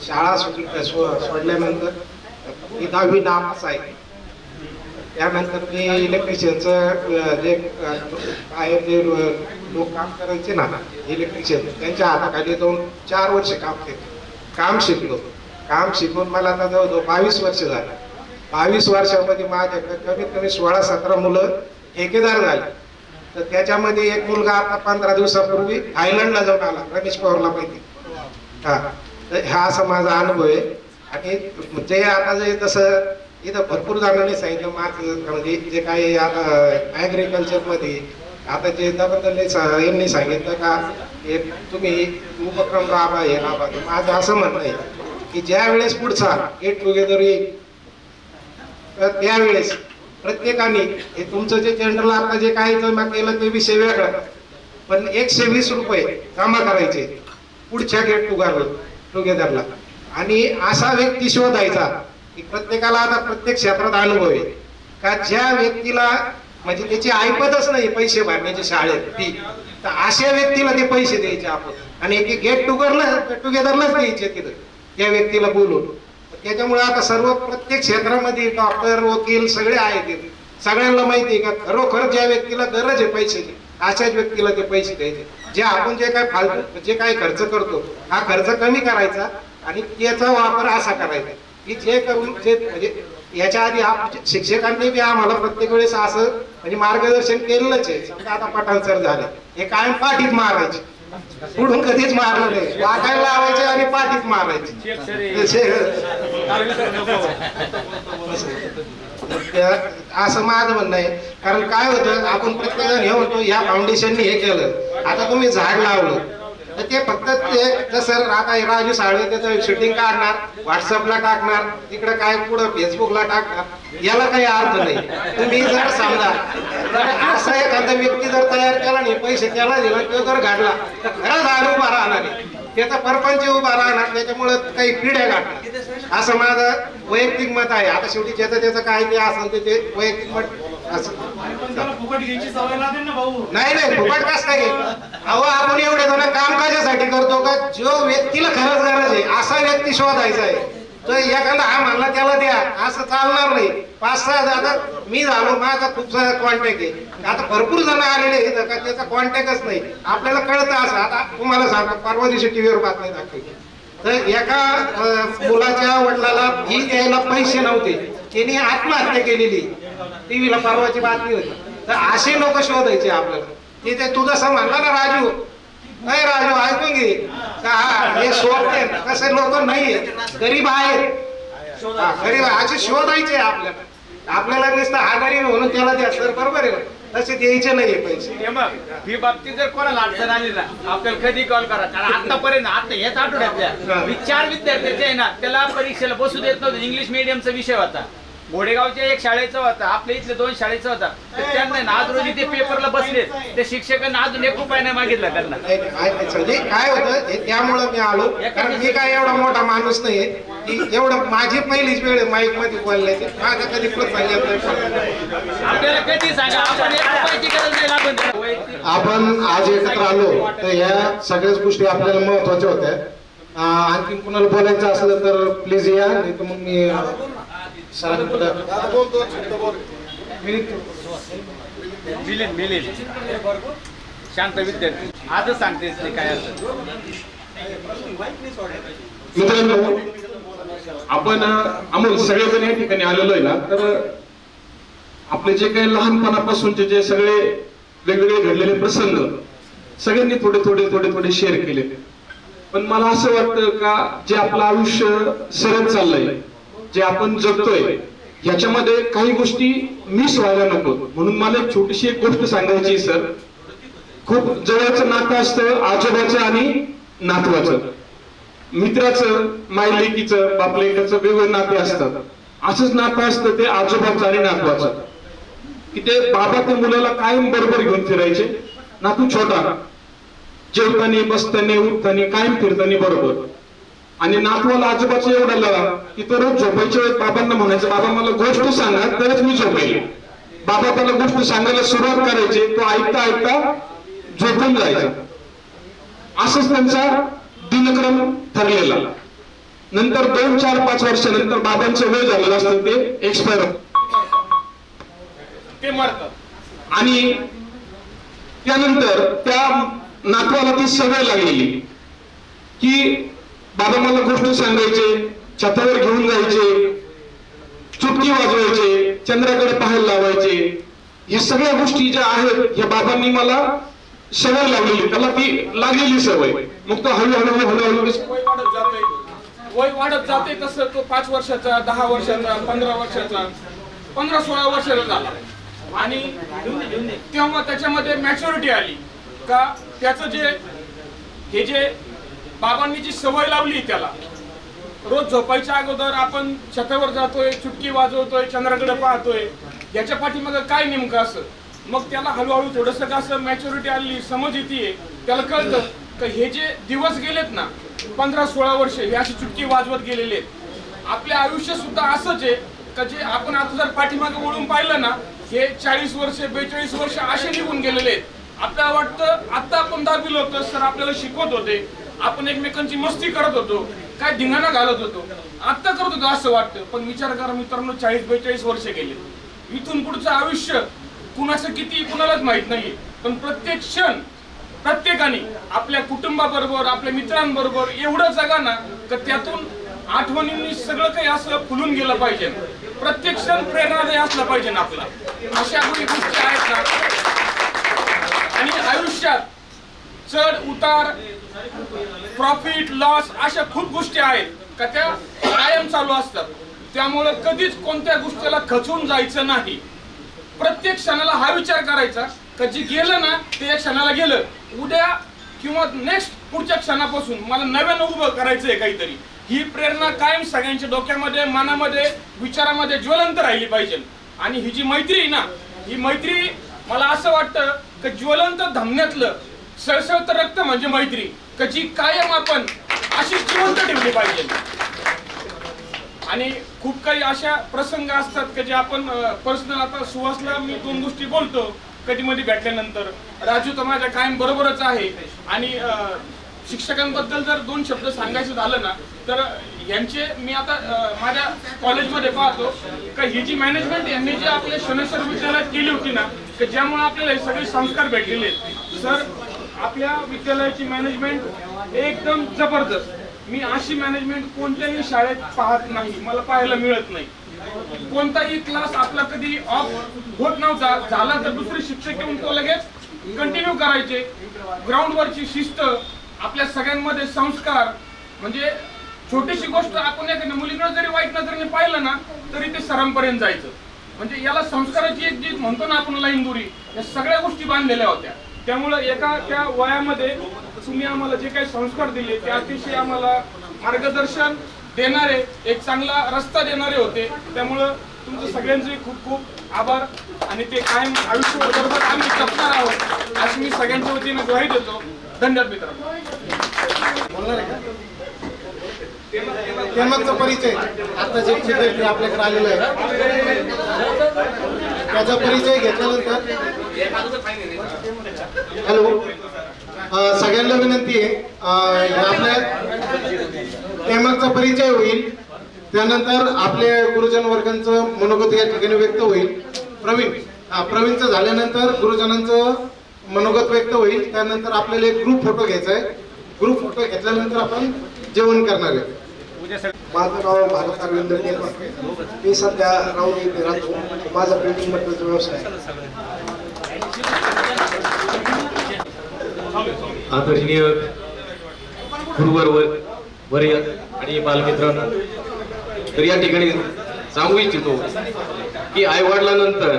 शाळा सोडल्यानंतर मी 10वी नापास आहे. त्यानंतर मी इलेक्ट्रिशियनचं जे बाहेर जे लोक काम करायचे ना इलेक्ट्रिशियन, त्यांच्या हाताखाली 2-4 वर्ष काम शिकलो. काम शिकून मला आता जवळजवळ 22 वर्ष झालं. 22 वर्षामध्ये माझ्याकडे कमीत कमी 16-17 मुलं ठेकेदार झाले. तर त्याच्यामध्ये एक मुलगा आता 15 दिवसापूर्वी थायलंडला जाऊन आला, रमेश पवारला माहिती. हा, तर हा असा माझा अनुभव आहे. आणि जे आता जे जसं इथं भरपूर जणांनी सांगितलं माझं म्हणजे जे काही आता ॲग्रिकल्चरमध्ये आता जे दबदले यांनी सांगितलं का हे तुम्ही उपक्रम राबा हे राबा. माझं असं म्हणणं आहे की ज्या वेळेस पुढचा गेट टुगेदर येईल तर त्यावेळेस प्रत्येकाने हे तुमचं जे जनरल आता जे काही जमा केलं ते विषय वेगळा, पण 120 रुपये जमा करायचे पुढच्या गेट टुगेदरला. आणि असा व्यक्ती शोधायचा की प्रत्येकाला आता प्रत्येक क्षेत्रात अनुभव आहे का ज्या व्यक्तीला म्हणजे त्याची ऐपतच नाही पैसे भरण्याची शाळेत फी, तर अशा व्यक्तीला ते पैसे द्यायचे आपण आणि एक गेट टुगेदरलाच द्यायचे तिथं त्या व्यक्तीला बोलून. त्याच्यामुळे आता सर्व प्रत्येक क्षेत्रामध्ये डॉक्टर वकील सगळे आहेत. सगळ्यांना माहिती आहे का खरोखर ज्या व्यक्तीला गरज आहे पैशाची अशाच व्यक्तीला ते पैसे द्यायचे. जे आपण जे काय फालतू जे काय खर्च करतो हा खर्च कमी करायचा आणि त्याचा वापर असा करायचा की जे करून जे म्हणजे याच्या आधी शिक्षकांनी बी आम्हाला प्रत्येक वेळेस असं म्हणजे मार्गदर्शन केलेलंच आहे. समजा आता पठाण सर झाले हे कायम पाठीत मारायचे, पुढून कधीच मारलं नाही, वाकायला लावायचे आणि पाठीत मारायचे. असं माझं म्हणणं आहे. कारण काय होतं आपण प्रत्येक जण हे म्हणतो या फाउंडेशनने हे केलं, आता तुम्ही झाड लावलं तर ते फक्त ते जसं आता राजू साळवे त्याचं शूटिंग काढणार, व्हॉट्सअपला टाकणार, तिकडे काय पुढं फेसबुकला टाकणार, याला काही अर्थ नाही. तुम्ही जर समजा असा एखादा व्यक्ती जर तयार केला नाही पैसे त्याला दिला तो जर घडला तर खरं झाड उभा राहणार आहे, त्याचा परपंच उभा राहणार, त्याच्यामुळे काही पिढ्या गाठणार असं माझं वैयक्तिक मत आहे. आता शेवटी ज्याचं त्याचं काय ते असेल ते वैयक्तिक मत असं नाही नाही फुकट कसं काय. अहो आपण एवढे जण काम कशासाठी करतो का जो व्यक्तीला खरंच गरज आहे असा व्यक्ती शोधायचा आहे. तर एखादा हा म्हणला त्याला द्या असं चालणार नाही. 5-6 आता मी झालो माझा खूप सारा कॉन्टॅक्ट आहे, आता भरपूर जण आलेले आहेत का त्याचा कॉन्टॅक्टच नाही. आपल्याला कळतं असं. आता तुम्हाला सांगतो परवा दिवशी टीव्हीवर बातमी दाखवली तर एका मुलाच्या वडिलाला फी द्यायला पैसे नव्हते, त्यांनी आत्महत्या केलेली, टीव्हीला परवाची बातमी होती. तर असे लोक शोधायचे आपल्याला. ते तू जसं म्हणला ना राजू, नाही राजू ऐकून घे का हे शोधते कसे लोक नाही गरीब आहेत, गरीब असे शोधायचे आपल्याला. आपल्याला नुसतं हा गरीब म्हणून त्याला द्या सर बरोबर आहे, तसे द्यायचे नाहीये पैसे. ही बाबतीत जर कोणाला अडचण आली ना आपल्याला कधी कॉल करा. कारण आतापर्यंत आता हेच आठवड्यातल्या 4 विद्यार्थ्याचे आहे ना त्याला परीक्षेला बसू देत नव्हते. इंग्लिश मीडियमचा विषय होता, घोडेगावच्या एक शाळेचा होता, आपल्या इथले 2 शाळेचा होता. तर त्यांना आज रोजी ते पेपरला बसले, त्या शिक्षकांना अजून 1 रुपया नाही मागितला त्यांना. काय होतं त्यामुळं मी आलो, कारण मी काय एवढा मोठा माणूस नाही की एवढं माझी पहिलीच वेळ माईक मध्ये बोलण्याची. माझं कधी आपल्याला कधी सांगा आपण 1 रुपयाची गरज नाही लागून. आपण आज एकत्र आलो तर ह्या सगळ्याच गोष्टी आपल्याला महत्वाच्या होत्या. आणखी कुणाला बोलायचं असलं तर प्लीज या, नाही तर मग मी मिळेल शांत विद्यार्थी आजच सांगतेस ते काय असं. मित्रांनो आपण अमोल सगळेजण या ठिकाणी आलेलो आहे ना, तर आपले जे काही लहानपणापासूनचे जे सगळे वेगवेगळे घडलेले प्रसंग सगळ्यांनी थोडे शेअर केले. पण मला असं वाटतं का जे आपलं आयुष्य सरळ चाललंय, जे आपण जगतोय याच्यामध्ये काही गोष्टी मिस व्हायला नको. म्हणून मला एक छोटीशी एक गोष्ट सांगायची सर. खूप जवळचं नातं असतं आजोबाचं आणि नातवाचं, मित्राचं मायलेकीचं बापलेकाचं वेगवेगळे नाते असतात. असंच नातं असतं ते आजोबाचं आणि नातवाचं, की ते बाबा त्या मुलाला कायम बरोबर घेऊन फिरायचे. नातू छोटा जेवताना बसताना उठताना कायम फिरताना बरोबर, आणि नातवाला आजोबाचं एवढा लळा की तो रोज झोपायच्या वेळेस बाबांना म्हणायचं बाबा मला गोष्ट सांगा तरच मी झोपेल. बाबा त्याला गोष्ट सांगायला सुरुवात करायची, तो ऐकता ऐकता झोपून जायचा. असंच त्यांचा दिनक्रम ठरलेला. नंतर 2, 4, 5 वर्षानंतर बाबांचं वय झालेलं असतं, ते एक्सपायर ते मरतात आणि त्यानंतर त्या नातवाला ती सवय लागलेली की बाबा मला गोष्ट सांगायचे, छतावर घेऊन जायचे, चुटकी वाजवायचे, चंद्राकडे पाहायला लावायचे. या सगळ्या गोष्टी ज्या आहेत ह्या बाबांनी मला सवय लावलेली, त्याला ती लागलेली सवय. मग तो हळूहळू वय वाढत जाते तसं तो 5 वर्षाचा, 10 वर्षाचा, 15 वर्षाचा, 15-16 वर्षाचा झाला आणि तेव्हा त्याच्यामध्ये मॅच्युरिटी आली का त्याचं जे बाबांनी जी सवय लावली त्याला, रोज झोपायच्या अगोदर आपण छतावर जातोय, चुटकी वाजवतोय, चंद्राकडे पाहतोय, याच्या पाठीमागे काय नेमकं असं. मग त्याला हळूहळू थोडंसं कसं मॅच्युरिटी आली, समज येते, त्याला कळतं की हे जे दिवस गेलेत ना 15-16 वर्ष हे अशी चुटकी वाजवत गेलेले आहेत. आपले आयुष्य सुद्धा असंच आहे का जे आपण आता जर पाठीमागे वळून पाहिलं ना हे 40 वर्ष 42 वर्ष असे निघून गेलेले आहेत. आपल्याला वाटतं आता आपण 10वीला होतो, सर आपल्याला शिकवत होते, आपण एकमेकांची मस्ती करत होतो, काय धिंगाणा घालत होतो, आता करत होतो असं वाटतं. पण विचार करा मित्रांनो, 40-42 वर्ष गेले. इथून पुढचं आयुष्य कुणाचं किती कुणालाच माहित नाही. पण प्रत्येक क्षण प्रत्येकाने आपल्या कुटुंबाबरोबर, आपल्या मित्रांबरोबर एवढं जगा ना की त्यातून आठवणींनी सगळं काही असं फुलून गेलं पाहिजे. प्रत्येक क्षण प्रेरणादायी असला पाहिजे ना आपला. अशा गोष्टी आहेत ना. आणि आयुष्यात चढ उतार, प्रॉफिट लॉस अशा खूप गोष्टी आहेत का त्या कायम चालू असतात. त्यामुळे कधीच कोणत्या गोष्टीला खचून जायचं नाही. प्रत्येक क्षणाला हा विचार करायचा का जे गेलं ना ते या क्षणाला गेलं, उद्या किंवा नेक्स्ट पुढच्या क्षणापासून मला नव्यानं उभं करायचंय काहीतरी. ही प्रेरणा कायम सगळ्यांच्या डोक्यामध्ये, मनामध्ये, विचारामध्ये ज्वलंत राहिली पाहिजे. आणि ही जी मैत्री आहे ना, ही मैत्री मला असं वाटतं की ज्वलंत धमन्यातलं सळसळतं रक्त म्हणजे मैत्री, की जी कायम आपण अशी जिवंत ठेवली पाहिजे. आणि खूप काही अशा प्रसंग असतात की जे आपण पर्सनल, आता सुहासला मी 2 गोष्टी बोलतो कधी मध्ये भेटल्यानंतर, राजू तर माझ्या कायम बरोबरच आहे. आणि शिक्षकांबद्दल जर 2 शब्द सांगायचं झालं ना तर यांचे मी आता माझ्या कॉलेजमध्ये पाहतो का ही जी मॅनेजमेंट यांनी जी आपल्या शनेश्वर विद्यालयात केली होती ना की ज्यामुळे आपल्याला हे सगळे संस्कार भेटलेले आहेत. सर आपल्या विद्यालयाची मॅनेजमेंट एकदम जबरदस्त. मी अशी मॅनेजमेंट कोणत्याही शाळेत पाहत नाही, मला पाहायला मिळत नाही. कोणताही क्लास आपला कधी ऑफ होत नव्हता, झाला तर दुसरे शिक्षक येऊन तो लगेच कंटिन्यू करायचे. ग्राउंडवरची शिस्त, आपल्या सगळ्यांमध्ये संस्कार, म्हणजे छोटीशी गोष्ट आपण एखाद्या मुलीकडे जरी वाईट नजरेने पाहिलं ना तरी ते सरांपर्यंत जायचं. म्हणजे याला संस्काराची एक जी म्हणतो ना आपण लाईन दुरी, या सगळ्या गोष्टी बांधलेल्या होत्या. त्यामुळं एका त्या वयामध्ये तुम्ही आम्हाला जे काही संस्कार दिले ते अतिशय आम्हाला मार्गदर्शन देणारे, एक चांगला रस्ता देणारे होते. त्यामुळं तुमचं सगळ्यांचे खूप खूप आभार आणि ते कायम आयुष्यभर बरोबर आम्ही जपणार आहोत अशी मी सगळ्यांच्या वतीने ग्वाही देतो. धन्यवाद मित्रांनो. त्यामागचा परिचय आता जे विद्यार्थी आपल्याकडे आलेला आहे त्याचा परिचय घेतल्यानंतर, हॅलो, सगळ्यांना विनंती आहे आपल्या त्यामागचा परिचय होईल, त्यानंतर आपल्या गुरुजन वर्गांचं मनोगत या ठिकाणी व्यक्त होईल. प्रवीणचं झाल्यानंतर गुरुजनांचं मनोगत व्यक्त होईल. त्यानंतर आपल्याला एक ग्रुप फोटो घ्यायचा आहे. ग्रुप फोटो घेतल्यानंतर आपण जेवण करणार आहे. माझं नाव भारत अरविंद केरवा. मी सध्या राऊर येथे राहतो. माझा प्रिंटिंग मटेरियलचा व्यवसाय. आदरणीय गुरुवर वर्य आणि बालमित्रांनो, तर या ठिकाणी सांगू इच्छितो की आई वडिलांनंतर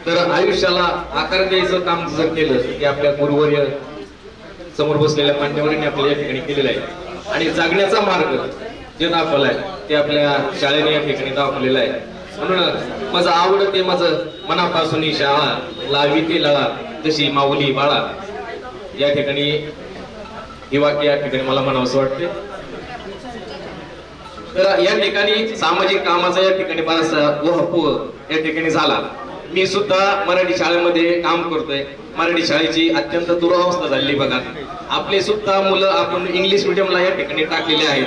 तर आयुष्याला आकार द्यायचं काम जर केलं ते आपल्या गुरुवर्य समोर बसलेल्या मान्यवरांनी आपल्या या ठिकाणी केलेलं आहे. आणि जगण्याचा मार्ग जे दाखवलाय ते आपल्या शाळेने या ठिकाणी दाखवलेला आहे. म्हणून माझं आवडते माझं मनापासून ही शाळा लावी ते लळा जशी माऊली बाळा, या ठिकाणी हे वाक्य या ठिकाणी मला म्हणावंसं वाटते. तर या ठिकाणी सामाजिक कामाचा या ठिकाणी बराचसा उहापोह या ठिकाणी झाला. मी सुद्धा मराठी शाळेमध्ये काम करतोय. मराठी शाळेची अत्यंत दुरावस्था झालेली बघा. आपले सुद्धा मुलं आपण इंग्लिश मिडियमला या ठिकाणी टाकलेले आहेत.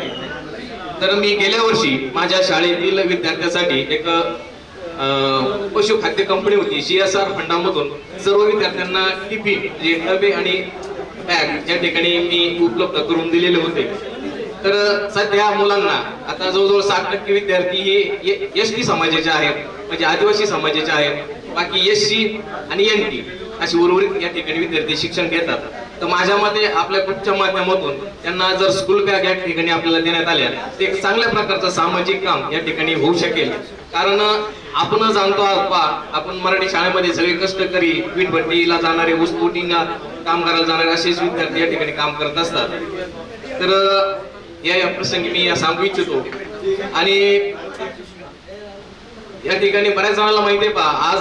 तर मी गेल्या वर्षी माझ्या शाळेतील विद्यार्थ्यांसाठी एक पशुखाद्य कंपनी होती CSR फंडामधून सर्व विद्यार्थ्यांना टिफिन म्हणजे डबे आणि बॅग या ठिकाणी मी उपलब्ध करून दिलेले होते. तर सध्या मुलांना आता जवळजवळ 60% विद्यार्थी हे ST समाजाचे आहेत, म्हणजे आदिवासी समाजाचे आहेत. बाकी SC आणि NT अशी उर्वरित या ठिकाणी विद्यार्थी शिक्षण घेतात. तर माझ्या मते आपल्या ग्रुपच्या माध्यमातून त्यांना जर स्कूल बॅग या ठिकाणी आपल्याला देण्यात आल्या ते एक चांगल्या प्रकारचं सामाजिक काम या ठिकाणी होऊ शकेल. कारण आपण जाणतो आपण मराठी शाळेमध्ये सगळे कष्टकरी वीटभट्टीला जाणारे, ऊसतोडीला काम करायला जाणारे असेच विद्यार्थी या ठिकाणी काम करत असतात. तर या प्रसंगी मी सांगू इच्छितो. आणि या ठिकाणी बऱ्याच जणांना माहिती आहे आज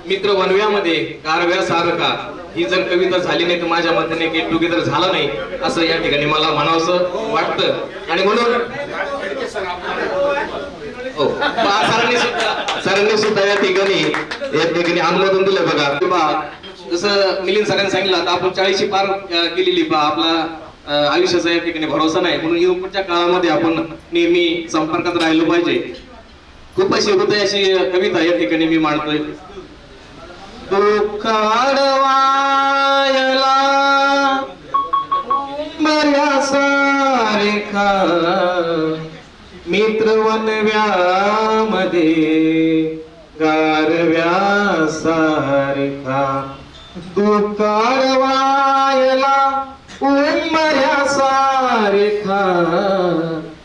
मित्र वनव्यामध्ये गारव्या सारखा ही जर कविता झाली नाही तर माझ्या मताने गेट टुगेदर झालं नाही असं या ठिकाणी मला म्हणावंसं वाटतं. आणि म्हणून हो सरांनी सुद्धा या ठिकाणी अनुमोदन दिलं. बघा जसं मिलिंद सरांनी सांगितलं आता आपण 40शी पार केलेली आपला आयुष्याचा या ठिकाणी भरोसा नाही, म्हणून पुढच्या काळामध्ये आपण नेहमी संपर्कात राहिलो पाहिजे. खूप अशी हृदयाची कविता या ठिकाणी मी मांडतोय. दुःख अडवायला बऱ्या सारेखा मित्र वनव्यामध्ये गारव्या सारेखा. दुःख अडवायला उमऱ्या सारेखा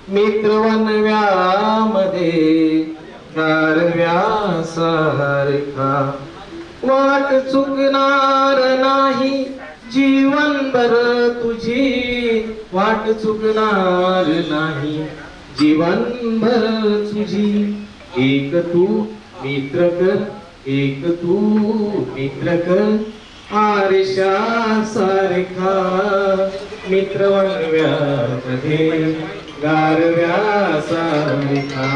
मित्र वनव्यामध्ये गारव्या सारेखा. वाट चुकणार नाही जीवनभर तुझी, वाट चुकणार नाही जीवनभर तुझी. एक तू मित्र कर, एक तू मित्र कर आरशा सारखा मित्र वनव्यामध्ये गारव्या सारखा.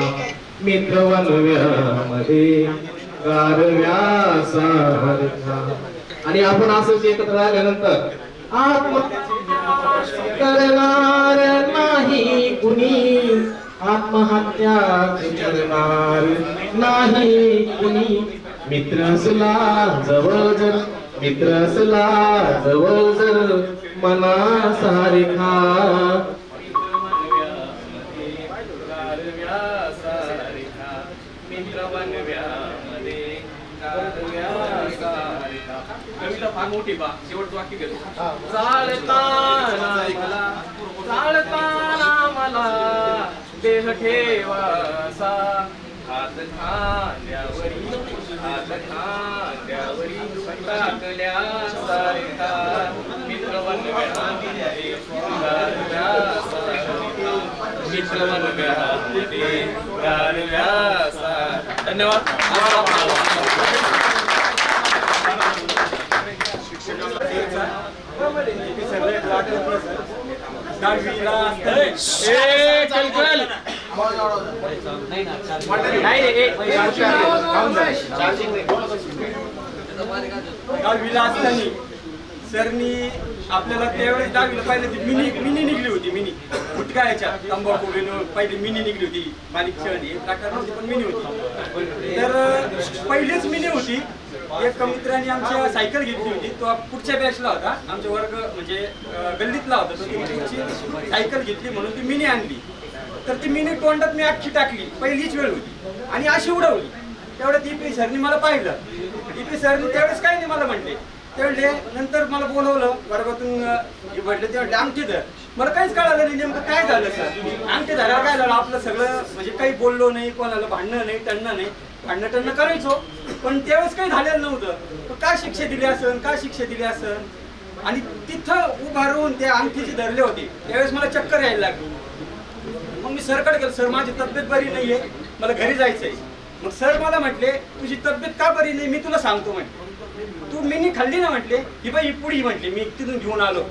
मित्र वनव्यामध्ये गारव्या सारखा. आणि आपण असंच एकत्र आल्यानंतर आत्महत्या करणार नाही कुणी, आत्महत्या करणार नाही कुणी. मित्र असला जवळ जर, मित्र असला जवळ जर मना सारखा. कविता फार मोठी बा, शेवटचं वाक्य घेतो. चालताना मला देह ठेवासा, हात खांद्यावरी टाकल्या सारखा मित्र वनव्यामध्ये गारव्या सारखा. मित्र वनव्यामध्ये गारव्या सारखा. धन्यवाद. सरनी आपल्याला त्यावेळेस दहावीला पाहिलं ती मिनी निघली होती. मिनी गुटखायच्या तंबाखू पहिली मिनी निघली होती. बारीक शहरी प्रकार नव्हती पण मिनी होती. तर पहिलीच मिनी होती. एक मित्राने आमच्या सायकल घेतली होती. तो पुढच्या बॅचला होता, आमचा वर्ग म्हणजे गल्लीतला होता. तो ती सायकल घेतली म्हणून ती मिनी आणली. तर ती मिनी तोंडात मी अख्खी टाकली. पहिलीच वेळ होती आणि अशी उडवली. तेवढ्यात ईपी सरनी मला पाहिलं. ईपी सरनी त्यावेळेस काही नाही मला म्हटले. तेवढे नंतर मला बोलवलं वर्गातून म्हटलं. तेवढे अंगठी धर. मला काहीच कळालं नाही नेमकं काय झालं सर. अंगठी धरायला काय झालं आपलं सगळं म्हणजे काही बोललो नाही, कोणाला भांडणं नाही, टणणं नाही. भांडणं टणणं करायचो पण त्यावेळेस काही झालेलं नव्हतं. का शिक्षा दिली असन, का शिक्षा दिली असन. आणि तिथं उभा राहून त्या अंगठीची धरले होते. त्यावेळेस मला चक्कर यायला लागली. मग मी सरकडे गेलो. सर माझी तब्येत बरी नाहीये, मला घरी जायचंय. मग सर मला म्हटले तुझी तब्येत का बरी नाही मी तुला सांगतो म्हटले. तू मिनी खाल्ली ना म्हटले. ही बाई ही पुडी म्हटली. मी तिथून घेऊन आलो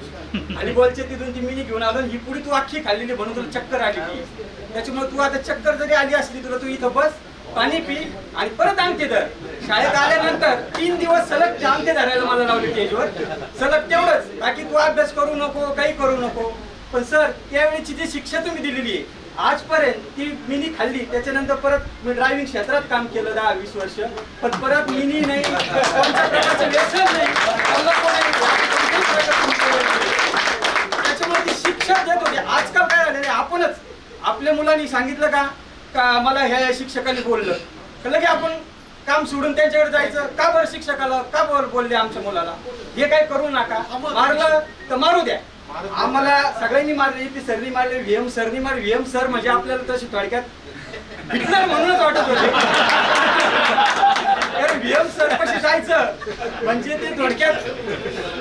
आणि बोलचे तिथून ती मिनी घेऊन आलो. ही पुडी तू अख्खी खाल्लेली म्हणून तुला चक्कर आली ती. त्याच्यामुळे तू आता चक्कर जरी आली असली तुला तू इथं बस, पाणी पी आणि परत अंगठी धर. शाळेत आल्यानंतर 3 दिवस सलग अंगठी धरायला मला लावले स्टेजवर. सलग तेवढंच. बाकी तू अभ्यास करू नको, काही करू नको. पण सर त्यावेळेची जी शिक्षा तुम्ही दिलेली आहे आजपर्यंत ती मिनी खाल्ली. त्याच्यानंतर परत मी ड्रायव्हिंग क्षेत्रात काम केलं 10-20 वर्ष, पण परत मिनी नाही, कोणत्या प्रकारचं व्यसन नाही, त्याच्यामुळे ती शिक्षा देत होते. आजकाल काय झालेलं आहे, आपणच आपल्या मुलांनी सांगितलं का मला ह्या शिक्षकांनी बोललं तर लगे आपण काम सोडून त्यांच्याकडे जायचं. का बरं शिक्षकाला का बरं बोलले आमच्या मुलाला, हे काय करू नका, मारलं तर मारू द्या. आम्हाला सगळ्यांनी मारले, पी सरनी मारले, व्हीएम सरनी मारले. व्हीएम सर म्हणजे आपल्याला तशी थोडक्यात हिटलर म्हणूनच वाटत होते. व्हीएम सर कशी जायचं म्हणजे ते थोडक्यात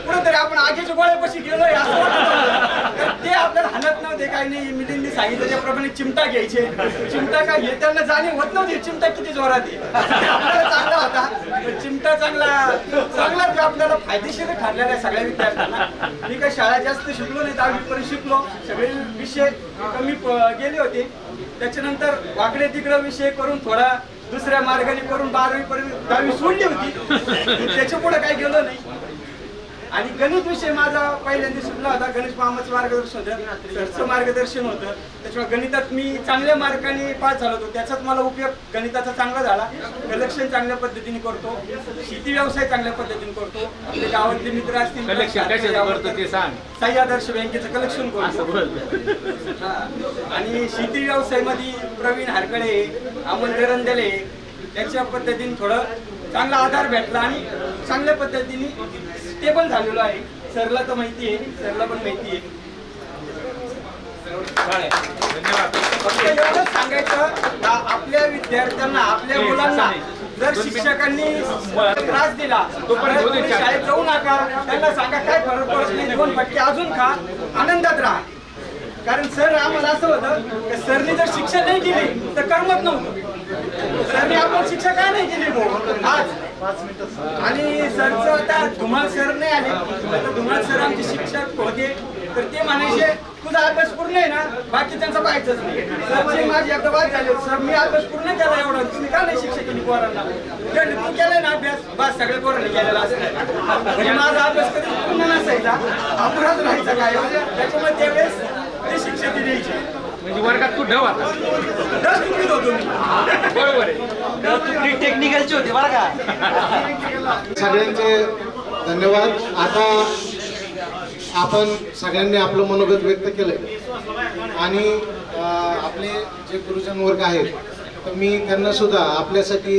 कुठेतरी आपण आगीच्या गोळ्यापाशी गेलोय असं वाटत होतं. ते आपल्याला हाणत नव्हते, काही नाही. मिलिंदनी सांगितलं त्याप्रमाणे चिमटा घ्यायचे. चिमटा काय हे त्यांना जाणीव होत नव्हती चिमटा किती जोरात आहे. आपल्याला चांगला होता चिमटा, चांगला आपल्याला फायदेशीर ठरलेला आहे सगळ्या विद्यार्थ्यांना. मी काय शाळा जास्त शिकलो नाही, 10वी पर्यंत शिकलो. सगळे विषय कमी गेले होते. त्याच्यानंतर वाकडे तिकडे विषय करून थोडा दुसऱ्या मार्गाने करून 12वी पर्यंत 10वी सोडली होती. त्याच्या पुढे काही गेलो नाही. आणि गणित विषय माझा पहिल्यांदा सुटला होता. गणेश मामाचं मार्गदर्शन होतं, सरचं मार्गदर्शन होतं. त्याच्यामुळे गणितात मी चांगल्या मार्काने पास झालो होतो. त्याचाच मला उपयोग गणिताचा चांगला झाला. कलेक्शन चांगल्या पद्धतीने करतो, शेती व्यवसाय चांगल्या पद्धतीने करतो. आपले गावातले मित्र असतील साई आदर्श बँकेचं कलेक्शन करतो. आणि शेती व्यवसायामध्ये प्रवीण हारकडे, अमोल दरंदले त्यांच्या पद्धतीने थोडं चांगला आधार भेटला आणि चांगल्या पद्धतीने स्टेबल झालेलो आहे. सरला तर माहिती आहे, सरला पण माहिती आहे. फक्त एवढंच सांगायचं, आपल्या विद्यार्थ्यांना, आपल्या मुलांना जर शिक्षकांनी त्रास दिला तुम्ही शाळेत जाऊ नका, त्यांना सांगा काय फरक पडत नाही, 2 फटके अजून खा, आनंदात राहा. कारण सर आम्हाला असं होतं की सरने जर शिक्षा नाही केली तर करमत नव्हतं. सरने आपण शिक्षा का नाही केली आज. आणि सरचं आता धुमाळ सर नाही आले, आता धुमाळ सर आमचे शिक्षक होते, तर ते म्हणायचे तुझा अभ्यास पूर्ण आहे ना, बाकी त्यांचा पाहायचंच नाही. सरचे माझी एकदा बात झाली, सर मी अभ्यास पूर्ण केला एवढा, तुम्ही का नाही शिक्षा केली पोरांना. तू केलाय ना अभ्यास, बस सगळ्या पोरांनी केलेला असं. म्हणजे माझा अभ्यास कधी पूर्ण नसायचा, अपराध राहायचा काय. त्याच्यामुळे त्यावेळेस ते शिक्षा ती द्यायची. म्हणजे वर्गात तू ढव आता बरोबर आहे, टेक्निकलची होती बरं का. सगळ्यांचे धन्यवाद. आता आपण सगळ्यांनी आपलं मनोगत व्यक्त केलंय आणि आपले जे गुरुजन वर्ग आहेत तर मी त्यांना सुद्धा आपल्यासाठी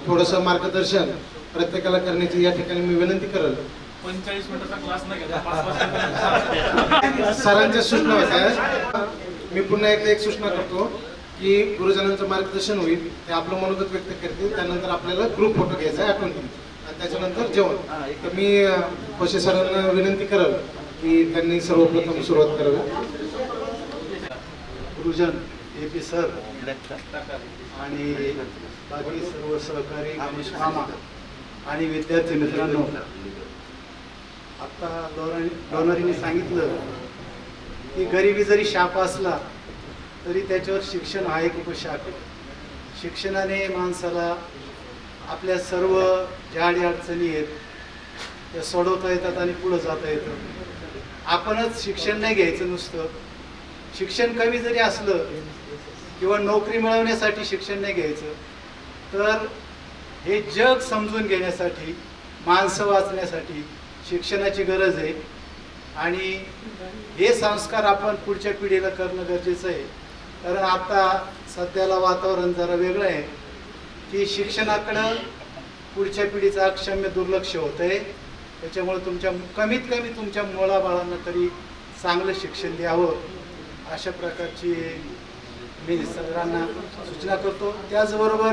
थोडंसं मार्गदर्शन प्रत्येकाला करण्याची या ठिकाणी मी विनंती करेल. 45 मिनिटाचा क्लास न घेता सरांच्या सूचना होत्या. मी पुन्हा एकदा एक सूचना करतो की गुरुजनांचं मार्गदर्शन होईल, ते आपलं मनोगत व्यक्त करतील, त्यानंतर आपल्याला ग्रुप फोटो घ्यायचा आहे आठवण घेईल आणि त्याच्यानंतर जेवण. तर मी खोसे सरांना विनंती करेल की त्यांनी सर्वप्रथम सुरुवात करावी. गुरुजन AP सर आणि बाकी सर्व सहकारी गणेश मामा आणि विद्यार्थी मित्रांनो, आता डोनरीने सांगितलं की गरिबी जरी शाप असला तरी त्याच्यावर शिक्षण हा एक उपशाप आहे. शिक्षणाने माणसाला आपल्या सर्व ज्या अडचणी आहेत त्या सोडवता येतात आणि पुढं जाता येतं. आपणच शिक्षण नाही घ्यायचं नुसतं. शिक्षण कमी जरी असलं किंवा नोकरी मिळवण्यासाठी शिक्षण नाही घ्यायचं, तर हे जग समजून घेण्यासाठी, माणसं वाचण्यासाठी शिक्षणाची गरज आहे. आणि हे संस्कार आपण पुढच्या पिढीला करणं गरजेचं आहे. कारण आता सध्याला वातावरण जरा वेगळं आहे की शिक्षणाकडं पुढच्या पिढीचं अक्षम्य दुर्लक्ष होतं आहे. त्याच्यामुळे कमीत कमी तुमच्या मुलाबाळांना तरी चांगलं शिक्षण द्यावं अशा प्रकारची मी सगळ्यांना सूचना करतो. त्याचबरोबर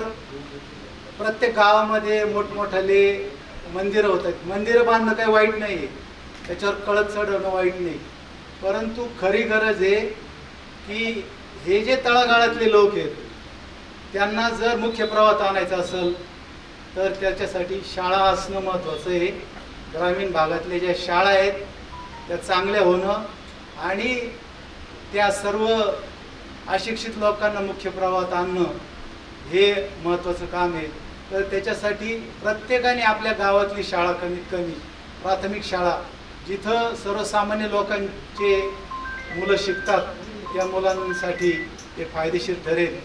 प्रत्येक गावामध्ये मोठमोठाले मंदिरं होत आहेत. मंदिरं बांधणं काही वाईट नाही आहे, त्याच्यावर कळत चढवणं वाईट नाही, परंतु खरी गरज आहे की हे जे तळागाळातले लोक आहेत त्यांना जर मुख्य प्रवाहात आणायचं असेल तर त्याच्यासाठी शाळा असणं महत्त्वाचं आहे. ग्रामीण भागातले ज्या शाळा आहेत त्या चांगल्या होणं आणि त्या सर्व अशिक्षित लोकांना मुख्य प्रवाहात आणणं हे महत्त्वाचं काम आहे. तर त्याच्यासाठी प्रत्येकाने आपल्या गावातली शाळा, कमीत कमी प्राथमिक शाळा जिथं सर्वसामान्य लोकांचे मुलं शिकतात त्या मुलांसाठी ते फायदेशीर ठरेल.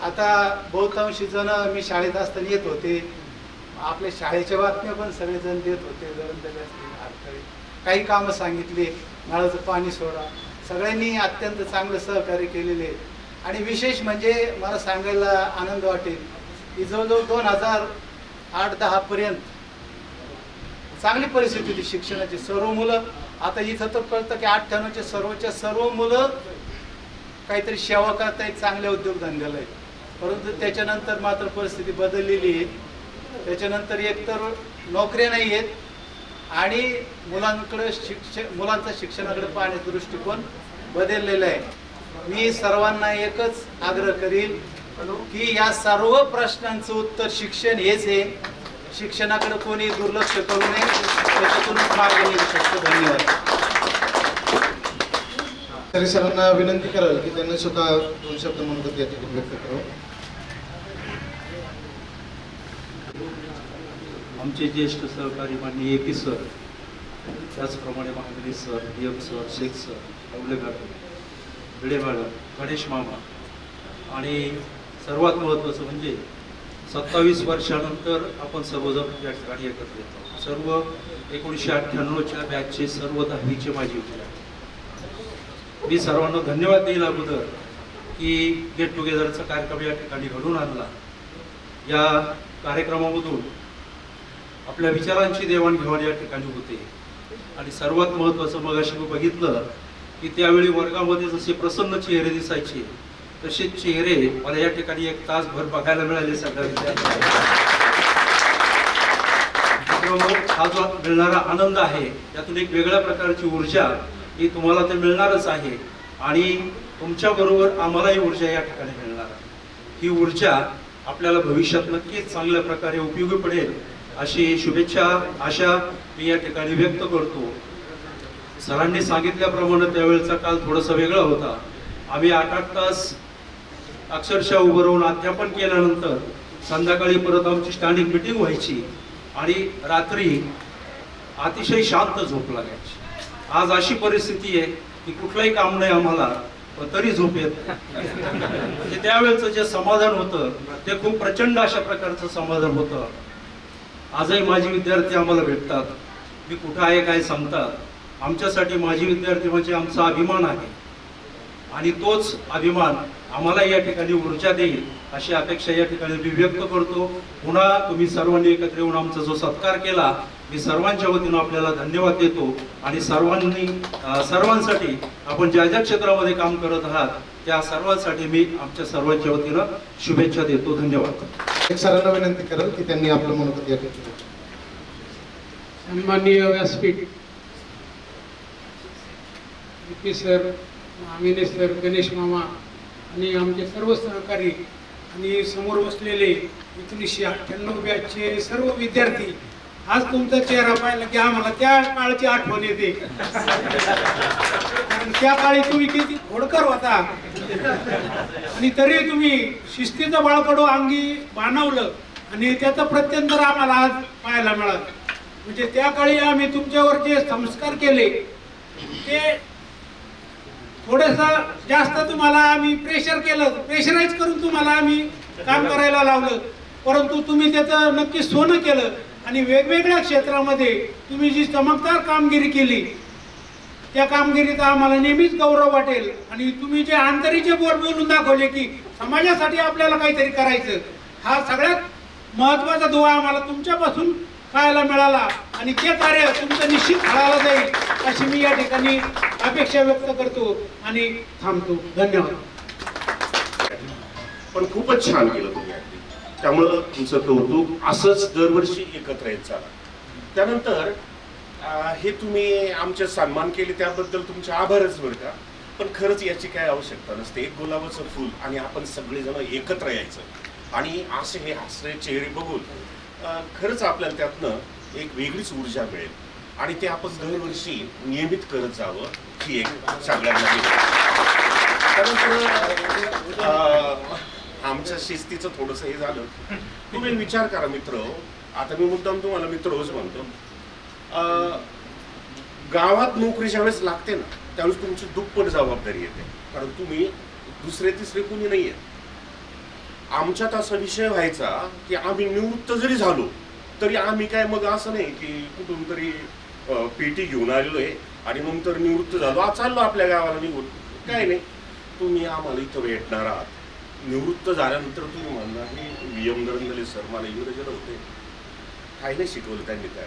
आता बहुतांशी जण मी शाळेत असताना येत होते, आपल्या शाळेच्या बातम्या पण सगळेजण देत होते, दळणदळी असतील, अडथळे, काही कामं सांगितले, नळाचं पाणी सोडा, सगळ्यांनी अत्यंत चांगलं सहकार्य केलेले. आणि विशेष म्हणजे मला सांगायला आनंद वाटेल की जवळजवळ 2008-10 पर्यंत चांगली परिस्थिती होती शिक्षणाची. सर्व मुलं, आता इथं तर कळतं की 98च्या सर्व मुलं काहीतरी सेवा करतायत, चांगल्या उद्योगधंद्याला आहेत. परंतु त्याच्यानंतर मात्र परिस्थिती बदललेली आहे. त्याच्यानंतर एकतर नोकऱ्या नाही आहेत आणि मुलांचा शिक्षणाकडे पाहण्याचा दृष्टिकोन बदललेला आहे. मी सर्वांना एकच आग्रह करील की या सर्व प्रश्नांचं उत्तर शिक्षण हेच आहे. शिक्षणाकडे कोणी दुर्लक्ष करू नये, त्याच्यातून मार्ग निघू शकतो. धन्यवाद. तरी सरांना विनंती कराल की त्यांनी स्वतः 2 शब्द मनोगत या ठिकाणी व्यक्त करावं. आमचे ज्येष्ठ सहकारी माननीय AP सर, त्याचप्रमाणे Mahagani sir, DM sir, Shaikh sir, Awale madam, Bhide madam, Ganesh मामा, आणि सर्वात महत्त्वाचं म्हणजे 27 वर्षानंतर आपण सर्वजण या ठिकाणी एकत्र येतो. सर्व 1998च्या बॅचचे सर्व 10वीचे माझे विद्यार्थी. मी सर्वांना धन्यवाद देईल अगोदर की गेट टुगेदरचा कार्यक्रम या ठिकाणी घडून आणला. या कार्यक्रमामधून आपल्या विचारांची देवाणघेवाण या ठिकाणी होते. आणि सर्वात महत्त्वाचं मगाशी मी बघितलं की त्यावेळी वर्गामध्ये जसे प्रसन्न चेहरे दिसायचे तसेच चेहरे मला या ठिकाणी 1 तासभर बघायला मिळाले सगळ्या विद्यार्थ्यांना. हा जो मिळणारा आनंद आहे त्यातून एक वेगळ्या प्रकारची ऊर्जा ही तुम्हाला तर मिळणारच आहे आणि तुमच्याबरोबर आम्हालाही ऊर्जा या ठिकाणी मिळणार आहे. ही ऊर्जा आपल्याला भविष्यात नक्कीच चांगल्या प्रकारे उपयोगी पडेल अशी शुभेच्छा आशा मी या ठिकाणी व्यक्त करतो. सरांनी सांगितल्याप्रमाणे त्यावेळेचा काल थोडासा वेगळा होता. आम्ही 8-8 तास अक्षरशः उभं राहून अध्यापन केल्यानंतर संध्याकाळी परत आमची स्टँडिंग मीटिंग व्हायची आणि रात्री अतिशय शांत झोप लागायची. आज अशी परिस्थिती आहे की कुठलंही काम नाही आम्हाला पण तरी झोप येत. म्हणजे त्यावेळेचं जे समाधान होतं ते खूप प्रचंड अशा प्रकारचं समाधान होतं. आजही माझे विद्यार्थी आम्हाला भेटतात, मी कुठं आहे काय सांगतात. आमच्यासाठी माझे विद्यार्थी म्हणजे आमचा अभिमान आहे आणि तोच अभिमान आम्हाला या ठिकाणी ऊर्जा देईल अशी अपेक्षा या ठिकाणी मी व्यक्त करतो. पुन्हा तुम्ही सर्वांनी एकत्र येऊन आमचा जो सत्कार केला मी सर्वांच्या वतीनं आपल्याला धन्यवाद देतो आणि सर्वांसाठी आपण ज्या ज्या क्षेत्रामध्ये काम करत आहात त्या सर्वांसाठी मी आमच्या सर्वांच्या वतीनं शुभेच्छा देतो. धन्यवाद. एक सरांना विनंती कराल की त्यांनी आपलं मनोगत या ठिकाणी. सन्माननीय व्यासपीठ, AP सर, अविने सर, गणेश मामा आणि आमचे सर्व सहकारी आणि समोर बसलेले 1998 बॅचचे सर्व विद्यार्थी, आज तुमचा चेहरा पाहिला की आम्हाला त्या काळची आठवण येते. कारण त्या काळी तुम्ही किती खोडकर होता आणि तरी तुम्ही शिस्तीचं बाळकडू अंगी बाणवलं आणि त्याचं प्रत्यंतर आम्हाला आज पाहायला मिळालं. म्हणजे त्या काळी आम्ही तुमच्यावर जे संस्कार केले ते थोडंसं जास्त तुम्हाला आम्ही प्रेशराईज करून तुम्हाला आम्ही काम करायला लावलं, परंतु तुम्ही त्याचं नक्की सोनं केलं आणि वेगवेगळ्या क्षेत्रामध्ये तुम्ही जी चमकदार कामगिरी केली त्या कामगिरीचा आम्हाला नेहमीच गौरव वाटेल. आणि तुम्ही जे अंतरीचे बोलून दाखवले की समाजासाठी आपल्याला काहीतरी करायचं, हा सगळ्यात महत्त्वाचा दुवा आम्हाला तुमच्यापासून पाहायला मिळाला आणि ते कार्य तुमचं निश्चित फळाला जाईल अशी मी या ठिकाणी अपेक्षा व्यक्त करतो आणि थांबतो. धन्यवाद. पण खूपच छान केलं तुम्ही अगदी, त्यामुळं तुमचं कौतुक. असंच दरवर्षी एकत्र येत चला. त्यानंतर हे तुम्ही आमचे सन्मान केले त्याबद्दल तुमचे आभारच बरं का. पण खरंच याची काय आवश्यकता नसते. एक गुलाबाचं फूल आणि आपण सगळेजण एकत्र यायचं आणि असे हे हसरे चेहरे बघून खरंच आपल्याला त्यातनं एक वेगळीच ऊर्जा मिळेल आणि ते आपण दरवर्षी नियमित करत जावं ही एक सगळ्यांना. त्यानंतर आमच्या शिस्तीचं थोडंसं हे झालं. तुम्ही विचार करा मित्र, आता मी मुद्दाम तुम्हाला मित्र होच म्हणतो. गावात नोकरी ज्यावेळेस लागते ना त्यावेळेस तुमची दुप्पट जबाबदारी येते, कारण तुम्ही दुसरे तिसरे कुणी नाही आहे. आमच्यात असा विषय व्हायचा की आम्ही निवृत्त जरी झालो तरी आम्ही काय मग असं नाही की कुठून तरी पेटी घेऊन आलेलो आहे आणि नंतर निवृत्त झालो, चाललो आपल्या गावाला निघून. काय नाही, तुम्ही आम्हाला इथं भेटणार आहात. निवृत्त झाल्यानंतर तुम्ही म्हणणार की VM दरंगले सर मला इंग्रजीला होते, काय नाही शिकवलं त्यांनी काय.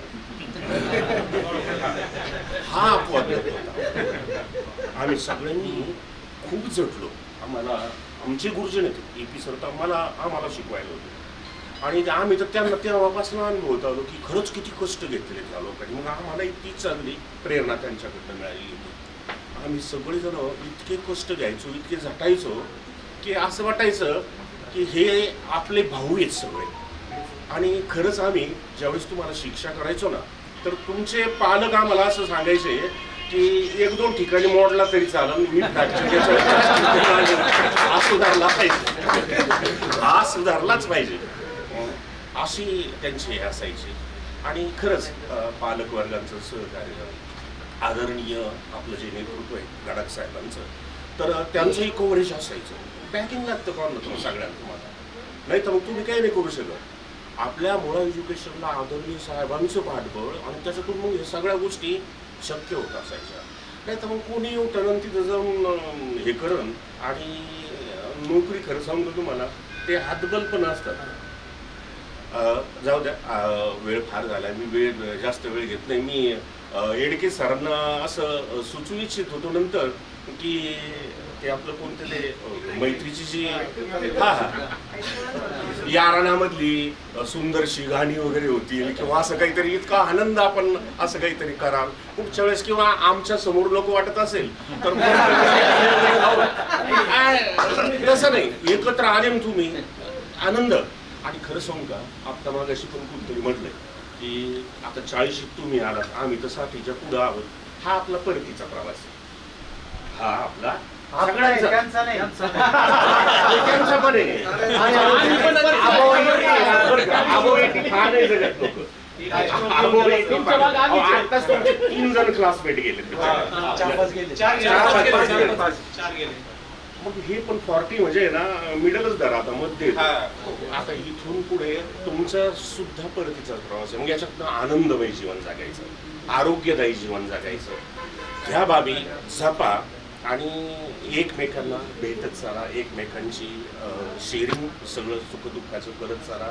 हा अपवाद होता. आम्ही सगळ्यांनी खूप जटलो. आम्हाला आमचे गुरुजन होते AP सर तर आम्हाला शिकवायला होते आणि आम्ही तर त्यांना तेव्हापासून अनुभवत आलो की खरंच किती कष्ट घेतले त्या लोकांनी. मग आम्हाला तीच चांगली प्रेरणा त्यांच्याकडनं मिळालेली होती. आम्ही सगळेजण इतके कष्ट घ्यायचो, इतके झटायचो की असं वाटायचं की हे आपले भाऊ आहेत सगळे. आणि खरंच आम्ही ज्यावेळेस तुम्हाला शिक्षा करायचो ना तर तुमचे पालक आम्हाला असं सांगायचे की 1-2 ठिकाणी मोडला तरी चालेल, मी हा सुधारला पाहिजे, हा सुधारलाच पाहिजे, अशी त्यांची हे असायची. आणि खरंच पालक वर्गांचं सहकार्य, आदरणीय आपलं जे नेतृत्व आहे गडाख साहेबांचं, तर त्यांचंही कव्हरेज असायचं. बँकिंग लागतं कोण नव्हतं सगळ्यांना तुम्हाला, नाही तर मग तुम्ही काही नाही करू शकत. आपल्या मुळा एज्युकेशनला आदरणीय साहेबांचं पाठबळ आणि त्याच्यातून मग हे सगळ्या गोष्टी शक्य होत असायच्या. नाही तर मग कोणी उठण तिथं जाऊन हे करण आणि नोकरी खरं सांगतो तुम्हाला ते हातबल पण असतात. जाऊ द्या, वेळ फार झाला, मी जास्त वेळ घेत नाही. मी येडके सरांना असं सुचवू इच्छित होतो नंतर की ते आपलं कोणतं ते मैत्रीची जी यारानामधली सुंदरशी गाणी वगैरे होतील किंवा असं काहीतरी इतका आनंद आपण असं काहीतरी कराल पुढच्या वेळेस, किंवा आमच्या समोर लोक वाटत असेल तर तसं नाही, एकत्र आले ना तुम्ही आनंद. आणि खरं सांगू का, आता मागाशी पण कुठतरी म्हटलंय की आता 40 तुम्ही आलात, आम्ही तर 60च्या पुढं आहोत. हा आपला परतीचा प्रवास आहे, हा आपला सगळ्यांचा नाही, एकांचा पण आहे. आताच तुमचे 3 जण क्लासमेट गेले, 4 गेले. मग हे पण 40 म्हणजे ना मिडलच धरा आता मध्ये. आता इथून पुढे तुमचा सुद्धा परतीचा प्रवास आहे. मग याच्यातनं आनंदमय जीवन जगायचं, आरोग्यदायी जीवन जगायचं. ह्या बाबी जपा आणि एकमेकांना भेटत चाला, एकमेकांची शेअरिंग सगळं सुखदुःखाचं करत चाला.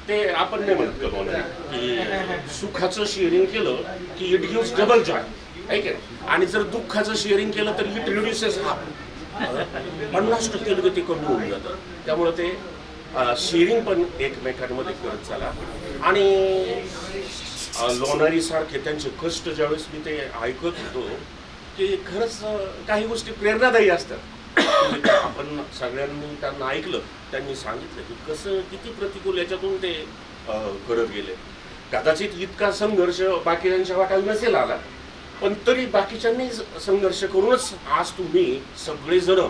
ते आपण नाही म्हणत करू की सुखाचं शेअरिंग केलं की इट गिव्स डबल जॉय, ऐक. आणि जर दुःखाचं शेअरिंग केलं तर इट रिड्युसेस हाफ, 50% ते कमी होऊन जातं. त्यामुळं ते शेअरिंग पण एकमेकांमध्ये करत चाला. आणि लोणारी सारखे त्यांचे कष्ट ज्यावेळेस मी ते ऐकत होतो की खरंच काही गोष्टी प्रेरणादायी असतात. आपण सगळ्यांनी त्यांना ऐकलं, त्यांनी सांगितलं की कसं किती प्रतिकूल याच्यातून ते करत गेले. कदाचित इतका संघर्ष बाकीच्यांच्या वाट्याला नसेल आला, पण तरी बाकीच्यांनी संघर्ष करूनच आज तुम्ही सगळेजण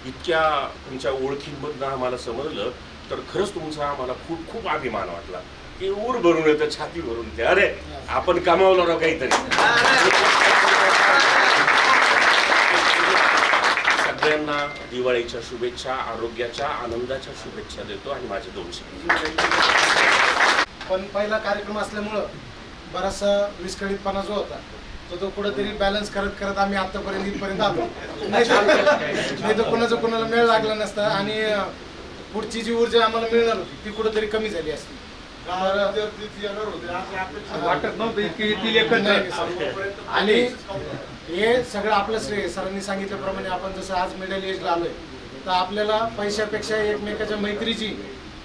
इतक्या तुमच्या ओळखींमधनं आम्हाला समजलं, तर खरंच तुमचा आम्हाला खूप खूप अभिमान वाटला की ऊर भरून येतं, छाती भरून येते, अरे आपण कमावलं राव काहीतरी. सगळ्यांना दिवाळीच्या शुभेच्छा, आरोग्याच्या आनंदाच्या शुभेच्छा देतो आणि माझे 2 शब्द. पण पहिला कार्यक्रम असल्यामुळं बराचसा विस्कळीतपणा जो होता तो कुठेतरी बॅलन्स करत करत आम्ही आतापर्यंत इथपर्यंत आलो. नाही तर कोणाला मेळ लागला नसता आणि पुढची जी ऊर्जा आम्हाला मिळणार होती ती कुठेतरी कमी झाली असती. वाटत नव्हतं इतकी येतील एकत्र. आणि हे सगळं आपलं श्रेय. सरांनी सांगितल्याप्रमाणे आपण जसं आज मिडल एजला आलोय तर आपल्याला पैशापेक्षा एकमेकाच्या मैत्रीची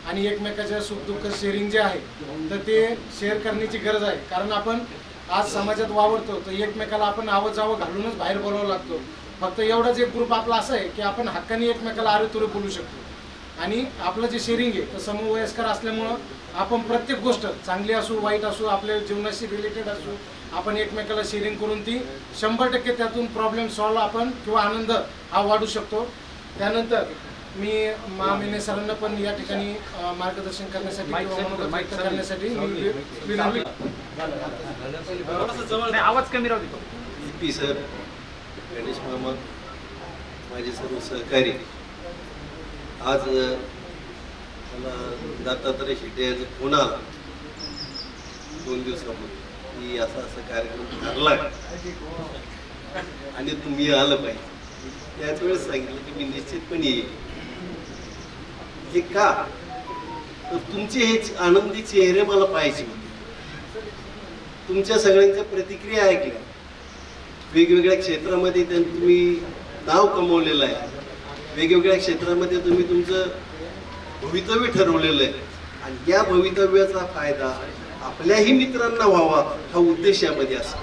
आणि एकमेकाच्या सुखदुःख शेअरिंग जे आहे तर ते शेअर करण्याची गरज आहे. कारण आपण आज समाजात वावरतो तर एकमेकाला आपण आवजावं घालूनच बाहेर बोलावं लागतो. फक्त एवढाच एक ग्रुप आपला असा आहे की आपण हक्काने एकमेकाला आरेतुरे बोलू शकतो. आणि आपलं जे शेअरिंग आहे तर समवयस्कर असल्यामुळं आपण प्रत्येक गोष्ट चांगली असो वाईट असो आपल्या जीवनाशी रिलेटेड असो आपण एकमेकाला शेअरिंग करून ती 100% त्यातून प्रॉब्लेम सॉल्व आपण किंवा आनंद हा वाढू शकतो. त्यानंतर मी मामिने सरांना पण या ठिकाणी मार्गदर्शन करण्यासाठी करण्यासाठी आवाज कमी राहू दे. सर गणेश मामा, माझे सर्व सहकारी, आज मला दत्तात्रय शेट्टे यांचा फोन आला 2 दिवसापूर्वी की असा कार्यक्रम ठरला आणि तुम्ही आलं पाहिजे. त्याच वेळेस सांगितलं की मी निश्चितपणे येईल. हे का तर तुमचे हे आनंदी चेहरे मला पाहायचे होते. तुमच्या सगळ्यांच्या प्रतिक्रिया ऐकल्या. वेगवेगळ्या क्षेत्रामध्ये तुम्ही नाव कमवलेलं आहे. वेगवेगळ्या क्षेत्रामध्ये तुम्ही तुमचं भवितव्य ठरवलेलं आहे आणि या भवितव्याचा फायदा आपल्याही मित्रांना व्हावा हा उद्देश यामध्ये असतो.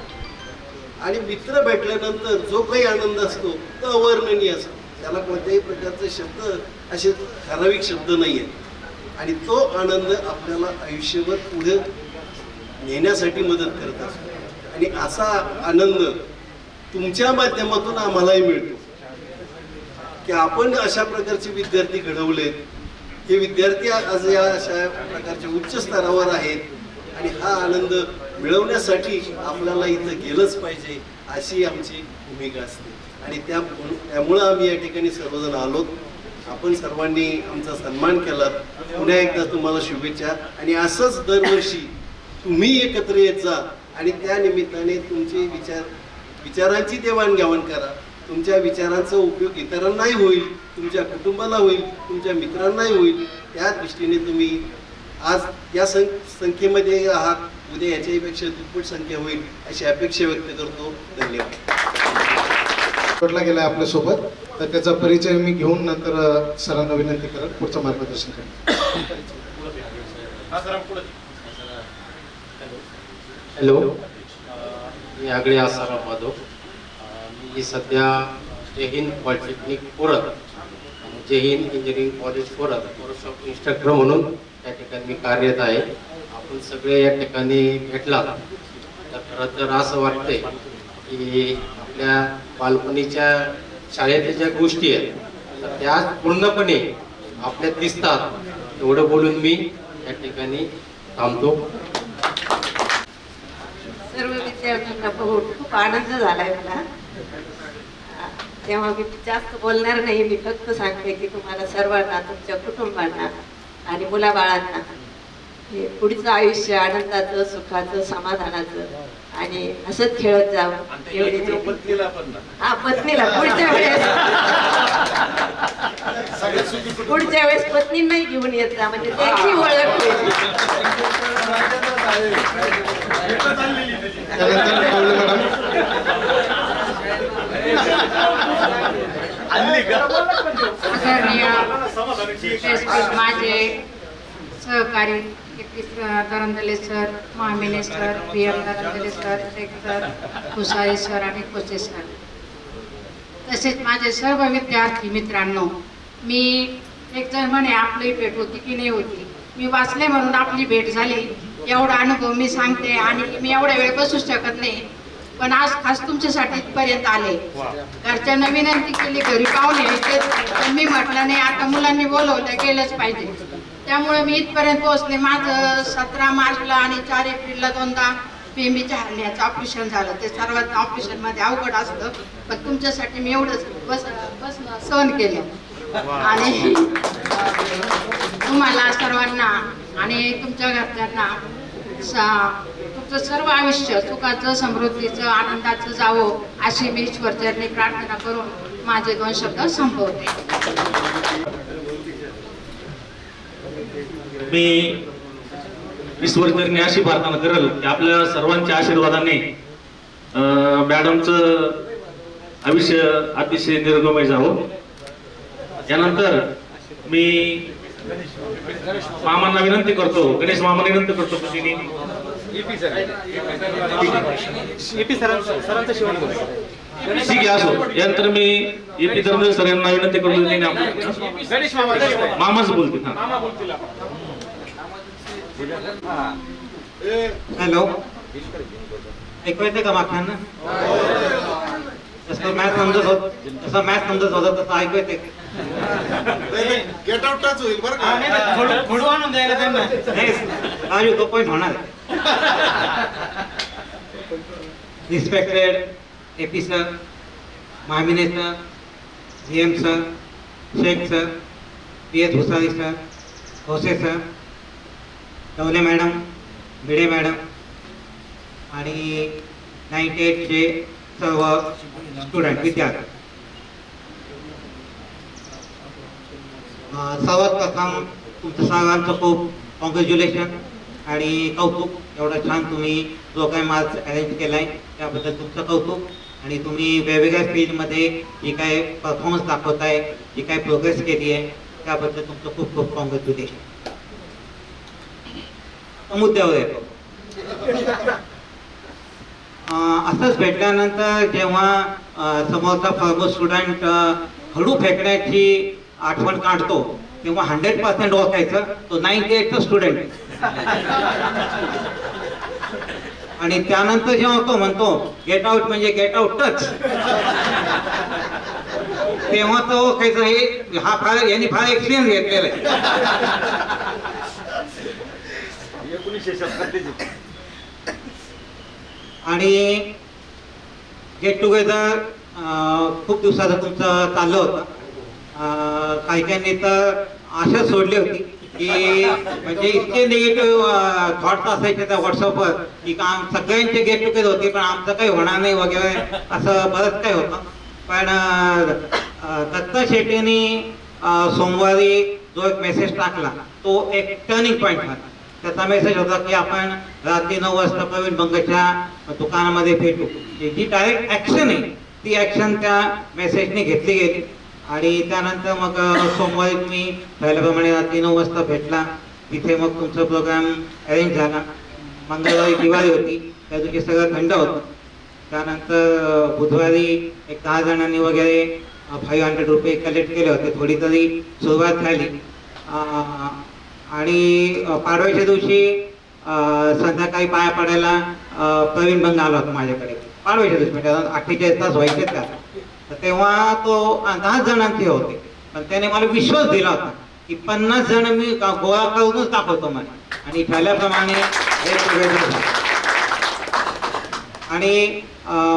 आणि मित्र भेटल्यानंतर जो काही आनंद असतो तो अवर्णनीय असतो. त्याला कोणत्याही प्रकारचे शब्द असे ठराविक शब्द नाही आहेत आणि तो आनंद आपल्याला आयुष्यभर पुढे नेण्यासाठी मदत करत असतो. आणि असा आनंद तुमच्या माध्यमातून आम्हालाही मिळतो की आपण अशा प्रकारचे विद्यार्थी घडवलेत. हे विद्यार्थी आज या अशा प्रकारच्या उच्च स्तरावर आहेत आणि हा आनंद मिळवण्यासाठी आपल्याला इथं गेलंच पाहिजे अशी आमची भूमिका असते. आणि त्यामुळं आम्ही या ठिकाणी सर्वजण आलोत. आपण सर्वांनी आमचा सन्मान केला. पुन्हा एकदा तुम्हाला शुभेच्छा. आणि असंच दरवर्षी तुम्ही एकत्र येत जा आणि त्या निमित्ताने तुमचे विचारांची देवाणघेवाण करा. तुमच्या विचारांचा उपयोग इतरांनाही होईल, तुमच्या कुटुंबाला होईल, तुमच्या मित्रांनाही होईल. त्या दृष्टीने तुम्ही आज या संख्येमध्ये आहात, उद्या याच्यापेक्षा दुप्पट संख्या होईल अशी अपेक्षा व्यक्त करतो. धन्यवाद. जोडला गेला आपल्यासोबत, तर त्याचा परिचय मी घेऊन नंतर सरांना विनंती करेन पुढचं मार्गदर्शन करेन. हॅलो, मी आगळे आसाराम माधव. मी सध्या जय हिंद पॉलिटेक्निक कोरत आणि Jai Hind engineering college Korat course of instructor म्हणून त्या ठिकाणी मी कार्यरत आहे. आपण सगळे या ठिकाणी भेटला तर खरं तर असं वाटतंय की आपल्या बालपणीच्या शाळेतल्या ज्या गोष्टी आहेत तर त्या पूर्णपणे आपल्यात दिसतात. एवढं बोलून मी या ठिकाणी थांबतो. सर्व विद्यार्थ्यांना बघून खूप आनंद झालाय मला. तेव्हा मी जास्त बोलणार नाही. मी फक्त सांगते की तुम्हाला सर्वांना, तुमच्या कुटुंबांना आणि मुलाबाळांना हे पुढचं आयुष्य आनंदाचं, सुखाचं, समाधानाचं आणि हसत खेळत जावं एवढी. हा, पत्नीला पुढच्या वेळेस पत्नींनाही घेऊन येत जा म्हणजे त्यांची ओळख होईल. माझे सहकारी Darandale sir, Mamine sir, PM Darandale sir, Shaikh sir, Khusari sir आणि कोचे सर, तसेच माझे सर्व विद्यार्थी मित्रांनो. मी एक जण म्हणे आपली भेट होती की नाही होती. मी वाचले म्हणून आपली भेट झाली एवढा अनुभव मी सांगते. आणि मी एवढ्या वेळ बसूच शकत नाही, पण आज खास तुमच्यासाठी इथपर्यंत आले. घरच्यांना विनंती केली, घरी पाहुणे पण मी म्हटलं नाही, आता मुलांनी बोलवलं गेलंच पाहिजे. त्यामुळे मी इथपर्यंत पोहोचले. माझं 17 मार्चला आणि 4 एप्रिलला 2दा PMBच्या हरण्याचं ऑपरेशन झालं. ते सर्वात ऑपरेशनमध्ये अवघड असतं, पण तुमच्यासाठी मी एवढंच बसणं सहन केलं. आणि तुम्हाला सर्वांना आणि तुमच्या घरच्यांना तुमचं सर्व आयुष्य सुखाचं, समृद्धीचं, आनंदाचं जावं अशी मी ईश्वरचरणी प्रार्थना करून माझे 2 शब्द संपवते. मी ईश्वरचरणी अशी प्रार्थना करेल की आपल्या सर्वांच्या आशीर्वादाने मॅडमचं आयुष्य अतिशय निरोगमय जावं. यानंतर मी मामांना विनंती करतो, गणेश मामांना विनंती करतो की तिने ठीक आहे असो. यानंतर मी EP धर्मेंद्र सर यांना विनंती करतो, मामाच बोलतील. हॅलो, ऐकू येते का मागच्यांना? जसं मॅथ समजत होत तसं ऐकू येते. गेट आउटच होईल बरं का? खोडू आणून द्यायला त्यांना राजू तो पॉईंट होणार. Respected AP sir, Mamine sir, VM sir, Shaikh sir, PS Bhusari sir, Khose sir, Tawale madam, Bhide madam आणि 98चे सर्व स्टुडंट विद्यार्थी. सर्वात प्रथम तुमचं सर्वांचं खूप कॉंग्रॅच्युलेशन आणि कौतुक. एवढा छान तुम्ही जो काही मार्च अरेंज केला आहे त्याबद्दल तुमचं कौतुक. आणि तुम्ही वेगवेगळ्या फील्डमध्ये जी काय परफॉर्मन्स दाखवताय, जी काय प्रोग्रेस केली आहे त्याबद्दल तुमचं खूप खूप कॉंग्रॅच्युलेशन. मुद्द्यावर येतो. असंच भेटल्यानंतर जेव्हा समोरचा फॉर्मर स्टुडंट खडू फेकण्याची आठवण काढतो तेव्हा 100% ओळखायचं तो 98चा स्टुडंट. आणि त्यानंतर जेव्हा तो म्हणतो गेट आउट म्हणजे गेट आउटच, तेव्हा तो ओळखायचं हे हा फार यांनी फार एक्सपिरियन्स घेतलेला आहे. आणि गेट टुगेदर खूप दिवसाचं तुमचं चाललं होतं. काही काहींनी तर आशा सोडली होती की म्हणजे इतके निगेटिव्ह थॉट्स असायचे त्या व्हॉट्सअपवर की काम सगळ्यांचे गेट टुगेदर होते पण आमचं काही होणार नाही वगैरे असं बरंच काही होतं. पण दत्ता शेट्टींनी सोमवारी जो एक मेसेज टाकला तो एक टर्निंग पॉईंट होता. त्याचा मेसेज होता की आपण रात्री 9 वाजता प्रवीण बंगच्या दुकानामध्ये भेटू. जी डायरेक्ट ॲक्शन आहे ती ॲक्शन त्या मेसेजने घेतली गेली. आणि त्यानंतर मग सोमवारी तुम्ही ठरल्याप्रमाणे रात्री 9 वाजता भेटला. तिथे मग तुमचा प्रोग्राम अरेंज झाला. मंगळवारी दिवाळी होती, त्या दिवशी सगळं थंड होतं. त्यानंतर बुधवारी एक 10 जणांनी वगैरे 500 रुपये कलेक्ट केले होते. थोडी तरी सुरुवात झाली. आणि पाडव्याच्या दिवशी संध्याकाळी पाया पडायला प्रवीण बंग आला होता माझ्याकडे. पाडव्याच्या दिवशी म्हणजे 48 तास व्हायचे का, तर तेव्हा तो 10 जणांचे होते. पण त्याने मला विश्वास दिला होता की 50 जण मी गोळा करूनच दाखवतो मला. आणि ठरल्याप्रमाणे आणि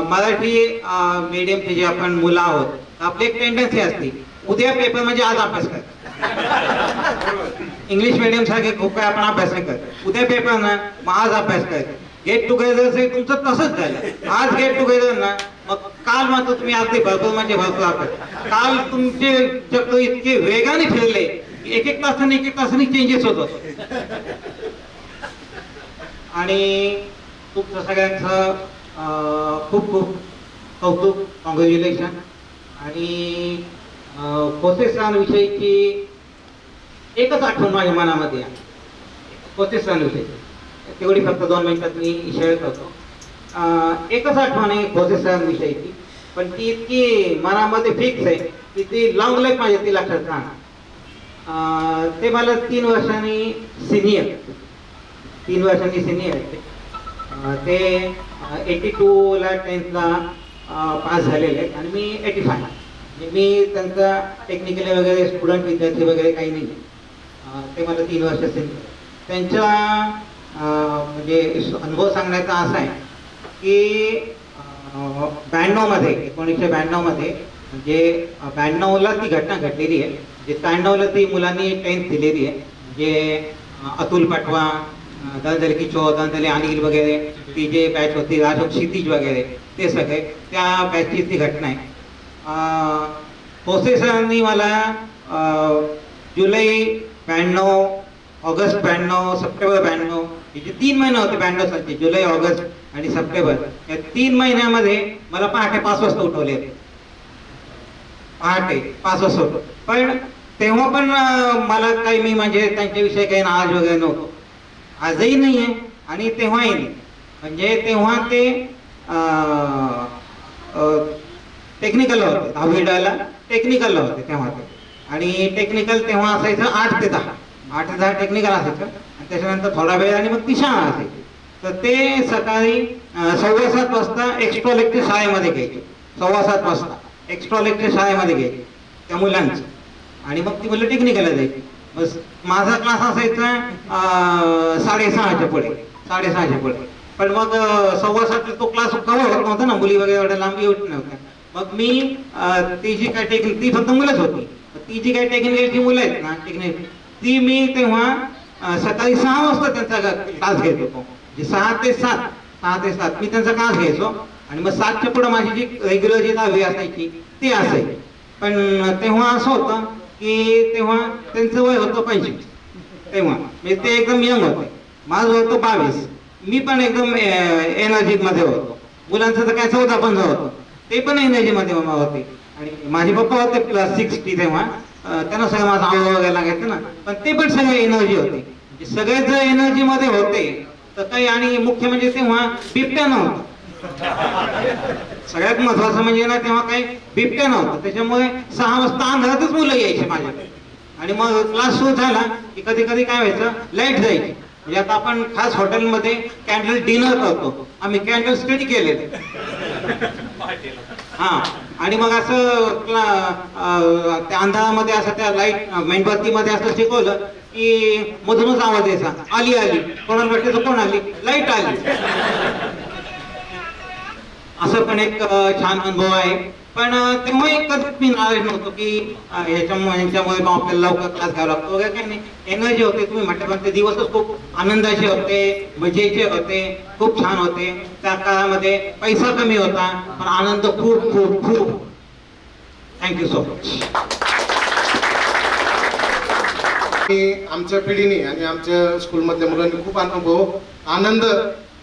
मराठी मीडियमचे जे आपण मुलं आहोत आपली एक टेंडन्सी असते उद्या पेपर म्हणजे आज अभ्यास कर. इंग्लिश मीडियम सारखे खूप काही आपण अभ्यास नाही करत. उद्या पेपर ना मग आज अभ्यास करायचं. गेट टुगेदर तुमचं तसंच झालं. आज गेट टुगेदर ना मग काल मात्र तुम्ही अगदी भरपूर म्हणजे भरपूर अभ्यास. काल तुमचे चक्र इतके वेगाने फिरले एक तासाने चेंजेस होत होते. आणि तुमचं सगळ्यांचं खूप खूप कौतुक, कॉंग्रॅच्युलेशन. आणि खोसे सरांविषयीची एकच आठवण माझ्या मनामध्ये आहे. खोसे सरांविषयी तेवढी फक्त 2 मिनिटात मी शेअर करतो. एकच आठवण आहे खोसे सरांविषयीची, पण ती इतकी मनामध्ये फिक्स आहे की ती लॉंग लाईफ माझ्या ती लक्षात राहणार. ते मला 3 वर्षांनी सिनियर आहेत. ते 82ला 10thला पास झालेले आहेत आणि मी 85. म्हणजे मी त्यांचा टेक्निकली वगैरे स्टुडंट विद्यार्थी वगैरे काही नाही. ते मला 3 वर्ष सिनियर. त्यांच्या म्हणजे अनुभव सांगण्याचा असा आहे की 92मध्ये 1992 म्हणजे 92ला ती घटना घडलेली आहे. म्हणजे 93ला ती मुलांनी 10th दिलेली आहे. म्हणजे अतुल पाटवा, दंदली किशोर, दंदली अनिल वगैरे ती जे बॅच होती, राजोग क्षितिज वगैरे ते सगळे त्या बॅचची ती घटना आहे. खोसे सरांनी मला जुलै 92, ऑगस्ट 92, सप्टेंबर 92 हे जे 3 महिने होते 92 सालचे, जुलै, ऑगस्ट आणि सप्टेंबर, या 3 महिन्यामध्ये मला पहाटे 5 वाजता उठवले. पहाटे 5 वाजता उठवले. पण तेव्हा पण मला काही मी म्हणजे त्यांच्याविषयी काही नाराज वगैरे नव्हतो. आजही नाही आहे आणि तेव्हाही नाही. म्हणजे तेव्हा ते टेक्निकलला होते. 10वीला टेक्निकलला होते तेव्हा ते. आणि टेक्निकल तेव्हा असायचं 8 ते 10 टेक्निकल असायचं. आणि त्याच्यानंतर थोडा वेळ आणि मग ती शाळा असायची. तर ते सकाळी 7:15 वाजता एक्स्ट्रा लेक्चर शाळेमध्ये घ्यायचे. 7:15 वाजता एक्स्ट्रा लेक्चर शाळेमध्ये घ्यायचे त्या मुलांचं. आणि मग ती मुलं टेक्निकलला जायची. बस माझा क्लास असायचा 6:30च्या पुढे. पण मग 7:15 तो क्लास कव्हर होत नव्हता ना, मुली वगैरे एवढ्या लांब येत नव्हत्या. मग मी ती जी काय टेक्निक ती फक्त मुलंच होती, ती जी काही टेक्निकलची मुलं आहेत ना टेक्निक ती मी तेव्हा सकाळी 6 वाजता त्यांचा क्लास घेत होतो, 6 ते 7 मी त्यांचा क्लास घ्यायचो आणि मग 7च्या पुढे माझी जी रेग्युलर जी 10वी असायची ती असायची. पण तेव्हा असं होतं की तेव्हा त्यांचं वय होतं 25, तेव्हा म्हणजे ते एकदम यंग होते, माझं होतं 22, मी पण एकदम एनर्जीमध्ये होतो. मुलांचं तर काय 14-15 होतं, ते पण एनर्जीमध्ये होते. आणि माझे पप्पा होते +60 तेव्हा, त्यांना सगळं माझं आव वगैरे लागायचं ना, पण ते पण सगळे एनर्जी होते. सगळेच जर एनर्जीमध्ये होते तर काही, आणि मुख्य म्हणजे तेव्हा बिबट्या नव्हतं. सगळ्यात महत्वाचं म्हणजे ना तेव्हा काही बिबट्या नव्हतं, त्याच्यामुळे 6 वाजता अंधारातच मुलं यायची माझ्याकडे. आणि मग क्लास सुरू झाला की कधी कधी काय व्हायचं, लाईट जायची. म्हणजे आता आपण खास हॉटेलमध्ये कॅन्डल डिनर करतो, आम्ही कॅन्डल स्टडी केले. हा, आणि मग असं त्या अंधारामध्ये असं त्या लाईट मेणबत्तीमध्ये असं शिकवलं की मधूनच आवाज यायचा, आली आली, कोणाला वाटायचं कोण आली, लाईट आली. असं पण एक छान अनुभव आहे. पण तेव्हा एक कधीच मी नाराज नव्हतो की ह्याच्यामुळे आपल्याला लवकर क्लास घ्यावा लागतो वगैरे, काही नाही. एनर्जी होते, तुम्ही म्हटलं पण ते दिवसच खूप आनंदाचे होते, मजेचे होते, खूप छान होते. त्या काळामध्ये पैसा कमी होता पण आनंद खूप खूप खूप. Thank you so much. आमच्या पिढीने आणि आमच्या स्कूलमधल्या मुलांनी खूप आनंद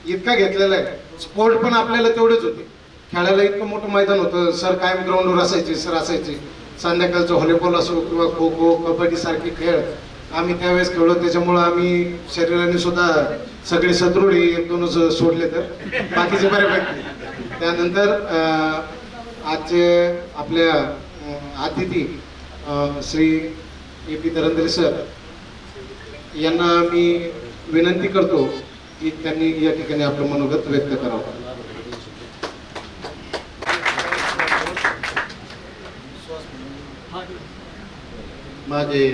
इतका घेतलेला आहे. स्पोर्ट पण आपल्याला तेवढेच होते, खेळायला इतकं मोठं मैदान होतं. सर कायम ग्राउंडवर असायचे, सर असायचे. संध्याकाळचं व्हॉलीबॉल असो किंवा खो खो कबड्डी सारखे खेळ आम्ही त्यावेळेस खेळलो, त्याच्यामुळं आम्ही शरीराने सुद्धा सगळे सदृढी 1-2 सोडले तर बाकीचे बऱ्यापैकी. त्यानंतर आजचे आपल्या अतिथी श्री AP तरंदरे सर यांना मी विनंती करतो की त्यांनी या ठिकाणी आपलं मनोगत व्यक्त करावं. माझे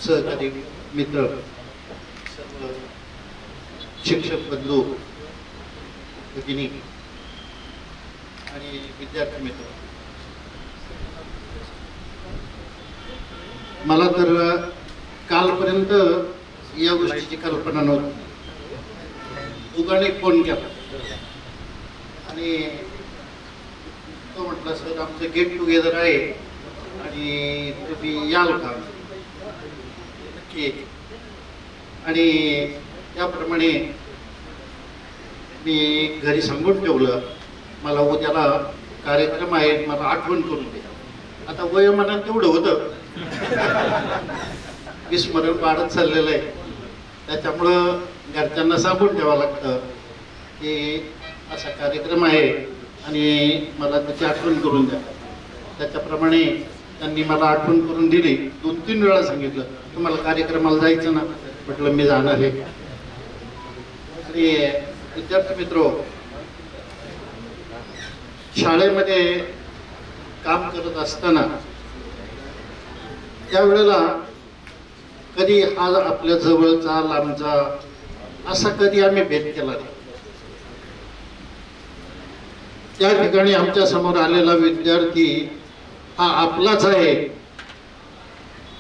सहकारी मित्र, सर्व शिक्षक बंधू भगिनी आणि विद्यार्थी मित्र, मला तर कालपर्यंत या गोष्टीची कल्पना नव्हती. उगाने फोन केला आणि तो म्हटला, सर आमचं गेट टुगेदर आहे आणि तुम्ही याल का? नक्की. आणि त्याप्रमाणे मी घरी सांगून ठेवलं, मला उद्याला कार्यक्रम आहे, मला आठवण करून दे. आता वयोमानात तेवढं होतं, विस्मरण वाढत चाललेलं आहे, त्याच्यामुळं घरच्यांना सांगून ठेवावं लागतं की असा कार्यक्रम आहे आणि मला त्याची आठवण करून द्या. त्याच्याप्रमाणे त्यांनी मला आठवण करून दिली. 2-3 वेळा सांगितलं, तुम्हाला कार्यक्रमाला जायचं ना? म्हटलं मी जाणार आहे. आणि विद्यार्थी मित्र, शाळेमध्ये काम करत असताना त्यावेळेला कधी हा आपल्या जवळचा लांबचा असा कधी आम्ही भेद केला नाही. त्या ठिकाणी आमच्या समोर आलेला विद्यार्थी हा आपलाच आहे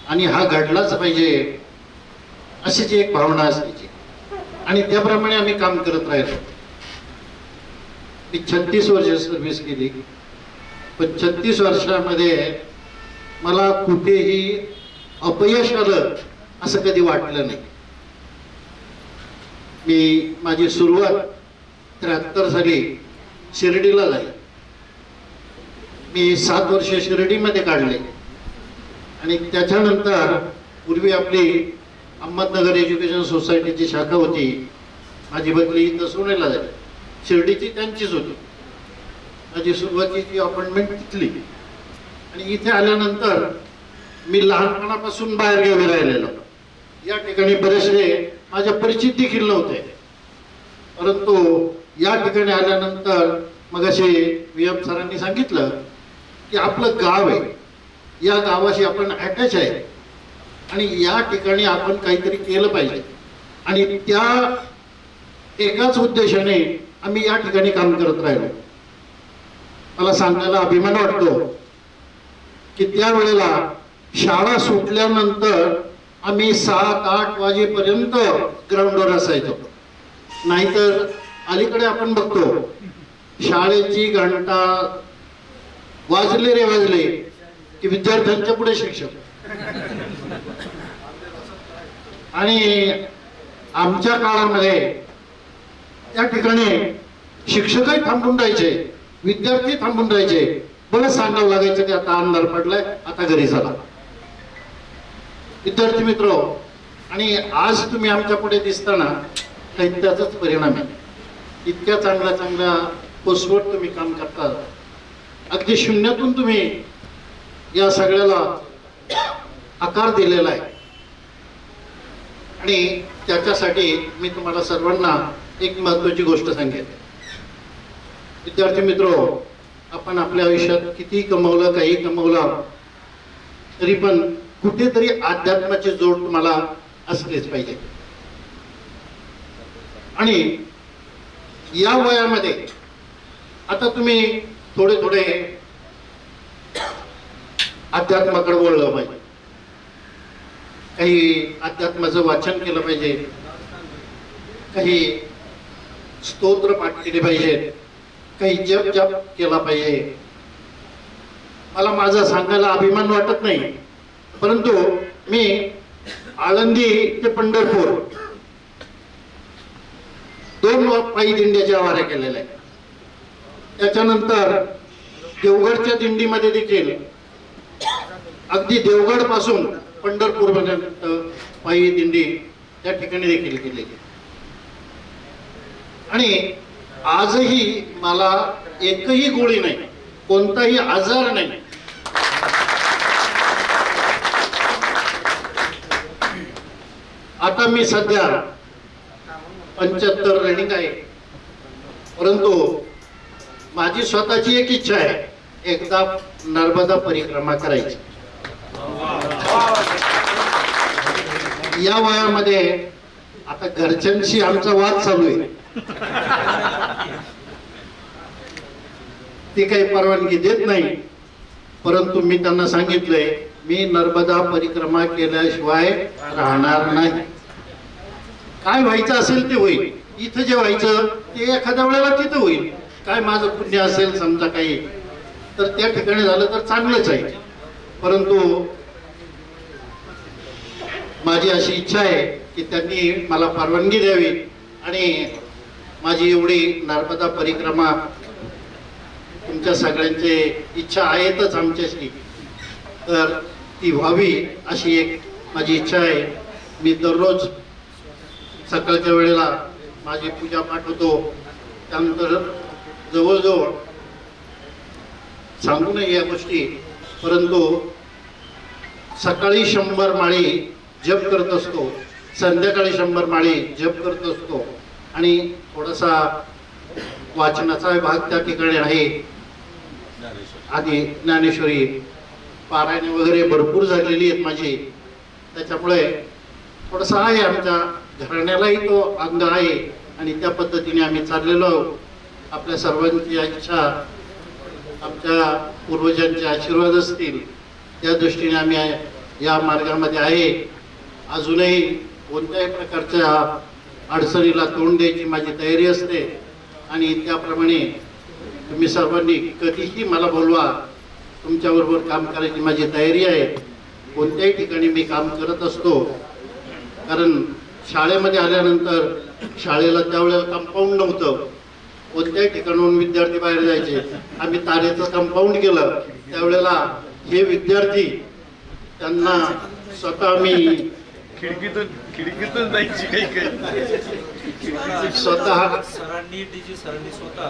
आणि हा घडलाच पाहिजे, अशी जी एक भावना असायची आणि त्याप्रमाणे आम्ही काम करत राहिलो. मी 36 वर्ष सर्व्हिस केली, पण 36 वर्षामध्ये मला कुठेही अपयश आलं असं कधी वाटलं नाही. मी माझी सुरुवात 73 साली शिर्डीला झाली. मी 7 वर्ष शिर्डीमध्ये काढले आणि त्याच्यानंतर पूर्वी आपली अहमदनगर एज्युकेशन सोसायटीची शाखा होती, माझी बदली इथं सोनेला झाली. शिर्डीची त्यांचीच होती. माझी सुरुवातीची अपॉइंटमेंट तिथली. आणि इथे आल्यानंतर मी लहानपणापासून बाहेरगावी राहिलेलो. या ठिकाणी बरेचसे माझ्या परिचित देखील नव्हते, परंतु या ठिकाणी आल्यानंतर मग असे VM सरांनी सांगितलं की आपलं गाव आहे, या गावाशी आपण अटॅच आहे आणि या ठिकाणी आपण काहीतरी केलं पाहिजे. आणि त्या एकाच उद्देशाने आम्ही या ठिकाणी काम करत राहिलो. मला सांगायला अभिमान वाटतो की त्यावेळेला शाळा सुटल्यानंतर आम्ही 7-8 वाजेपर्यंत ग्राउंडवर असायचो. नाहीतर अलीकडे आपण बघतो शाळेची घंटा वाजले रे वाजले की विद्यार्थ्यांच्या पुढे शिक्षक. आणि आमच्या काळामध्ये त्या ठिकाणी शिक्षकही थांबून राहायचे, विद्यार्थी थांबून राहायचे. बरं सांगावं लागायचं की आता अंधार पडलाय, आता घरी चला. विद्यार्थी मित्र, आणि आज तुम्ही आमच्या पुढे दिसताना त्याचाच परिणाम आहे. इतक्या चांगल्या चांगल्या पोस्टवर तुम्ही काम करता. अगदी शून्यातून तुम्ही या सगळ्याला आकार दिलेला आहे. आणि त्याच्यासाठी मी तुम्हाला सर्वांना एक महत्त्वाची गोष्ट सांगेन. विद्यार्थी मित्र, आपण आपल्या आयुष्यात किती कमवलं, काही कमवलं, तरी पण कुठेतरी अध्यात्माची जोड तुम्हाला असलीच पाहिजे. आणि या वयामध्ये आता तुम्ही थोडे थोडे अध्यात्माकडे वळलं पाहिजे. काही अध्यात्माचं वाचन केलं पाहिजे, काही स्तोत्र पाठ केले पाहिजे, काही जप केला पाहिजे. मला माझा सांगायला अभिमान वाटत नाही, परंतु मी आळंदी ते पंढरपूर 2 पायी दिंड्याच्या वाऱ्या केलेल्या आहेत. त्याच्यानंतर देवगडच्या दिंडीमध्ये देखील अगदी देवगड पासून पंढरपूर पर्यंत पायी दिंडी त्या ठिकाणी देखील केली. आणि आजही मला एकही गोळी नाही, कोणताही आजार नाही. आता मी सध्या 75 रनिंग आहे, परंतु माझी स्वतःची एक इच्छा आहे, एकदा नर्मदा परिक्रमा करायची. या वयामध्ये आता घरच्यांशी आमचा वाद चालू आहे. ते काही परवानगी देत नाही, परंतु मी त्यांना सांगितलंय मी नर्मदा परिक्रमा केल्याशिवाय राहणार नाही. काय व्हायचं असेल ते होईल. इथं जे व्हायचं ते एखाद्या वेळेला तिथं होईल. काय माझं पुण्य असेल समजा काही, तर त्या ठिकाणी झालं तर चांगलंच आहे. परंतु माझी अशी इच्छा आहे की त्यांनी मला परवानगी द्यावी आणि माझी एवढी नर्मदा परिक्रमा तुमच्या सगळ्यांची इच्छा आहेतच आमच्याशी, तर ती व्हावी अशी एक माझी इच्छा आहे. मी दररोज सकाळच्या वेळेला माझी पूजा पाठ होतो. त्यानंतर जवळजवळ सांगू नये या गोष्टी, परंतु सकाळी 100 माळी जप करत असतो, संध्याकाळी 100 माळी जप करत असतो. आणि थोडासा वाचनाचा भाग त्या ठिकाणी आहे. आधी ज्ञानेश्वरी पारायण वगैरे भरपूर झालेली आहेत माझी, त्याच्यामुळे थोडासा आहे. आमच्या घराण्यालाही तो अंग आहे आणि त्या पद्धतीने आम्ही चाललेलो आहोत. आपल्या सर्वांची इच्छा, आमच्या पूर्वजांचे आशीर्वाद असतील त्या दृष्टीने आम्ही या मार्गामध्ये आहे. अजूनही कोणत्याही प्रकारच्या अडचणीला तोंड द्यायची माझी तयारी असते आणि त्याप्रमाणे तुम्ही सर्वांनी कधीही मला बोलवा, तुमच्याबरोबर काम करायची माझी तयारी आहे. कोणत्याही ठिकाणी मी काम करत असतो, कारण शाळेमध्ये आल्यानंतर शाळेला त्यावेळेला कंपाऊंड नव्हतं. कोणत्याही ठिकाणून विद्यार्थी बाहेर जायचे. आम्ही तारेचं कंपाऊंड केलं. त्यावेळेला हे विद्यार्थी त्यांना स्वतः मी खिडकीतून जायची स्वतः सरांनी स्वतः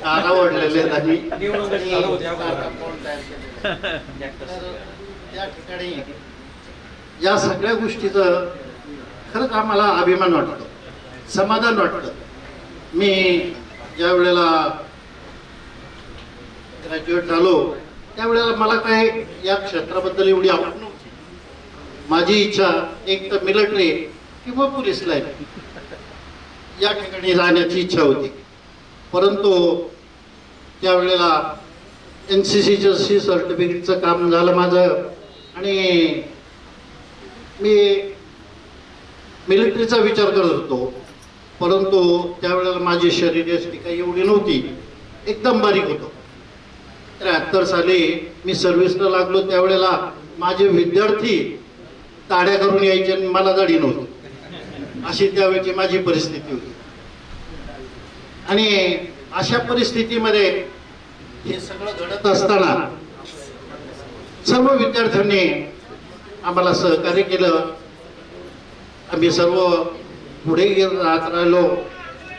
तारा ओढलेले आहेत आम्ही. त्या ठिकाणी या सगळ्या गोष्टीचं खरंच आम्हाला अभिमान वाटतो, समाधान वाटतं. मी ज्या वेळेला ग्रॅज्युएट झालो त्यावेळेला मला काय या क्षेत्राबद्दल एवढी आवड नव्हती. माझी इच्छा एक तर मिलिटरी किंवा पोलीस लाईन या ठिकाणी जाण्याची इच्छा होती. परंतु त्यावेळेला NCCचं सर्टिफिकेटचं काम झालं माझं आणि मी मिलिटरीचा विचार करत होतो, परंतु त्यावेळेला माझी शरीरयष्टी काही एवढी नव्हती, एकदम बारीक होतो. 73 साली मी सर्व्हिसला लागलो, त्यावेळेला माझे विद्यार्थी ताड्या करून यायचे आणि मला दाढी नव्हती, अशी त्यावेळची माझी परिस्थिती होती. आणि अशा परिस्थितीमध्ये हे सगळं घडत असताना सर्व विद्यार्थ्यांनी आम्हाला सहकार्य केलं. आम्ही सर्व पुढे राहत राहिलो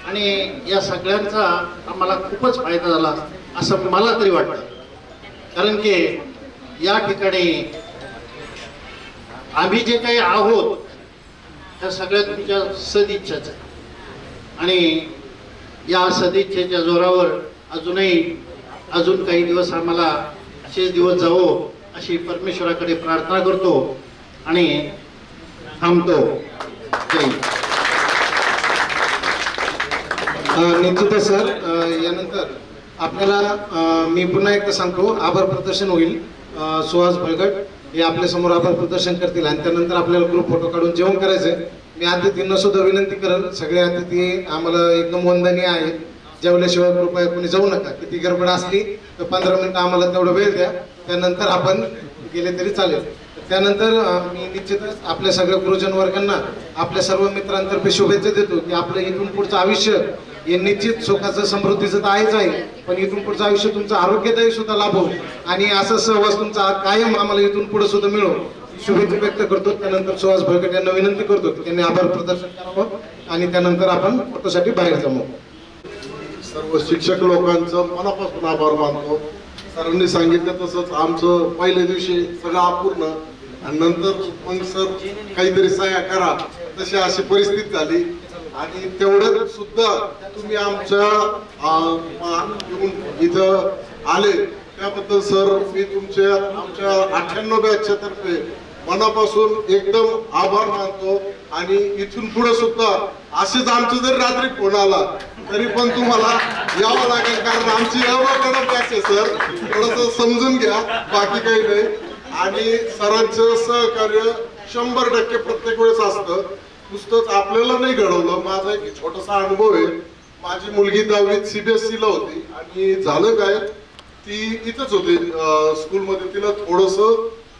आणि या सगळ्यांचा आम्हाला खूपच फायदा झाला असं मला तरी वाटतं. कारण की या ठिकाणी आम्ही जे काही आहोत त्या सगळ्या तुमच्या सदिच्छाच आहे आणि या सदिच्छेच्या जोरावर अजून काही दिवस आम्हाला असेच दिवस जावो अशी परमेश्वराकडे प्रार्थना करतो आणि थांबतो. निश्चितच सर, यानंतर आपल्याला मी पुन्हा एकदा सांगतो, आभार प्रदर्शन होईल. सुहास भळगट हे आपल्या समोर आभार प्रदर्शन करतील आणि त्यानंतर आपल्याला ग्रुप फोटो काढून जेवण करायचंय. मी अतिथींना सुद्धा विनंती करेल, सगळे अतिथी आम्हाला एकदम वंदनीय आहेत, जेवल्याशिवाय कृपया कोणी जाऊ नका. किती गडबड असली तर 15 मिनिटं आम्हाला तेवढं वेळ द्या, त्यानंतर आपण गेले तरी चालेल. त्यानंतर मी निश्चितच आपल्या सगळ्या गुरुजन वर्गांना आपल्या सर्व मित्रांतर्फे शुभेच्छा देतो की आपलं इथून पुढचं आयुष्य हे निश्चित सुखाचं समृद्धीचं तर आहेच आहे, पण इथून पुढचं आयुष्य तुमचं आरोग्यदायी सुद्धा लाभो आणि असं सहवास तुमचा कायम आम्हाला इथून पुढे सुद्धा मिळो शुभेच्छा व्यक्त करतो. त्यानंतर सुहास भळगट यांना विनंती करतो की त्यांनी आभार प्रदर्शन करावं आणि त्यानंतर आपण फोटोसाठी बाहेर जाऊ. सर्व शिक्षक लोकांचं मनापासून आभार मानतो. सरांनी सांगितलं तसंच आमचं पहिल्या दिवशी सगळं अपूर्ण आणि नंतर मग सर काहीतरी सह्या करा तशी अशी परिस्थिती झाली आणि तेवढं सुद्धा तुम्ही आमच्या येऊन इथं आले त्याबद्दल सर मी आमच्या 98 बॅचच्या तर्फे मनापासून एकदम आभार मानतो आणि इथून पुढे सुद्धा असेच आमचं जरी रात्री फोन आला तरी पण तुम्हाला यावं लागेल, कारण आमची एवढं कडक बॅच आहे सर, थोडस समजून घ्या, बाकी काही नाही. आणि सरांचं सहकार्य 100% प्रत्येक वेळेस असतं. नुसतंच आपल्याला नाही घडवलं. माझा एक छोटासा अनुभव आहे. माझी मुलगी 10वीत CBSE ला होती आणि झालं काय, ती इथंच होती स्कूलमध्ये. तिला थोडस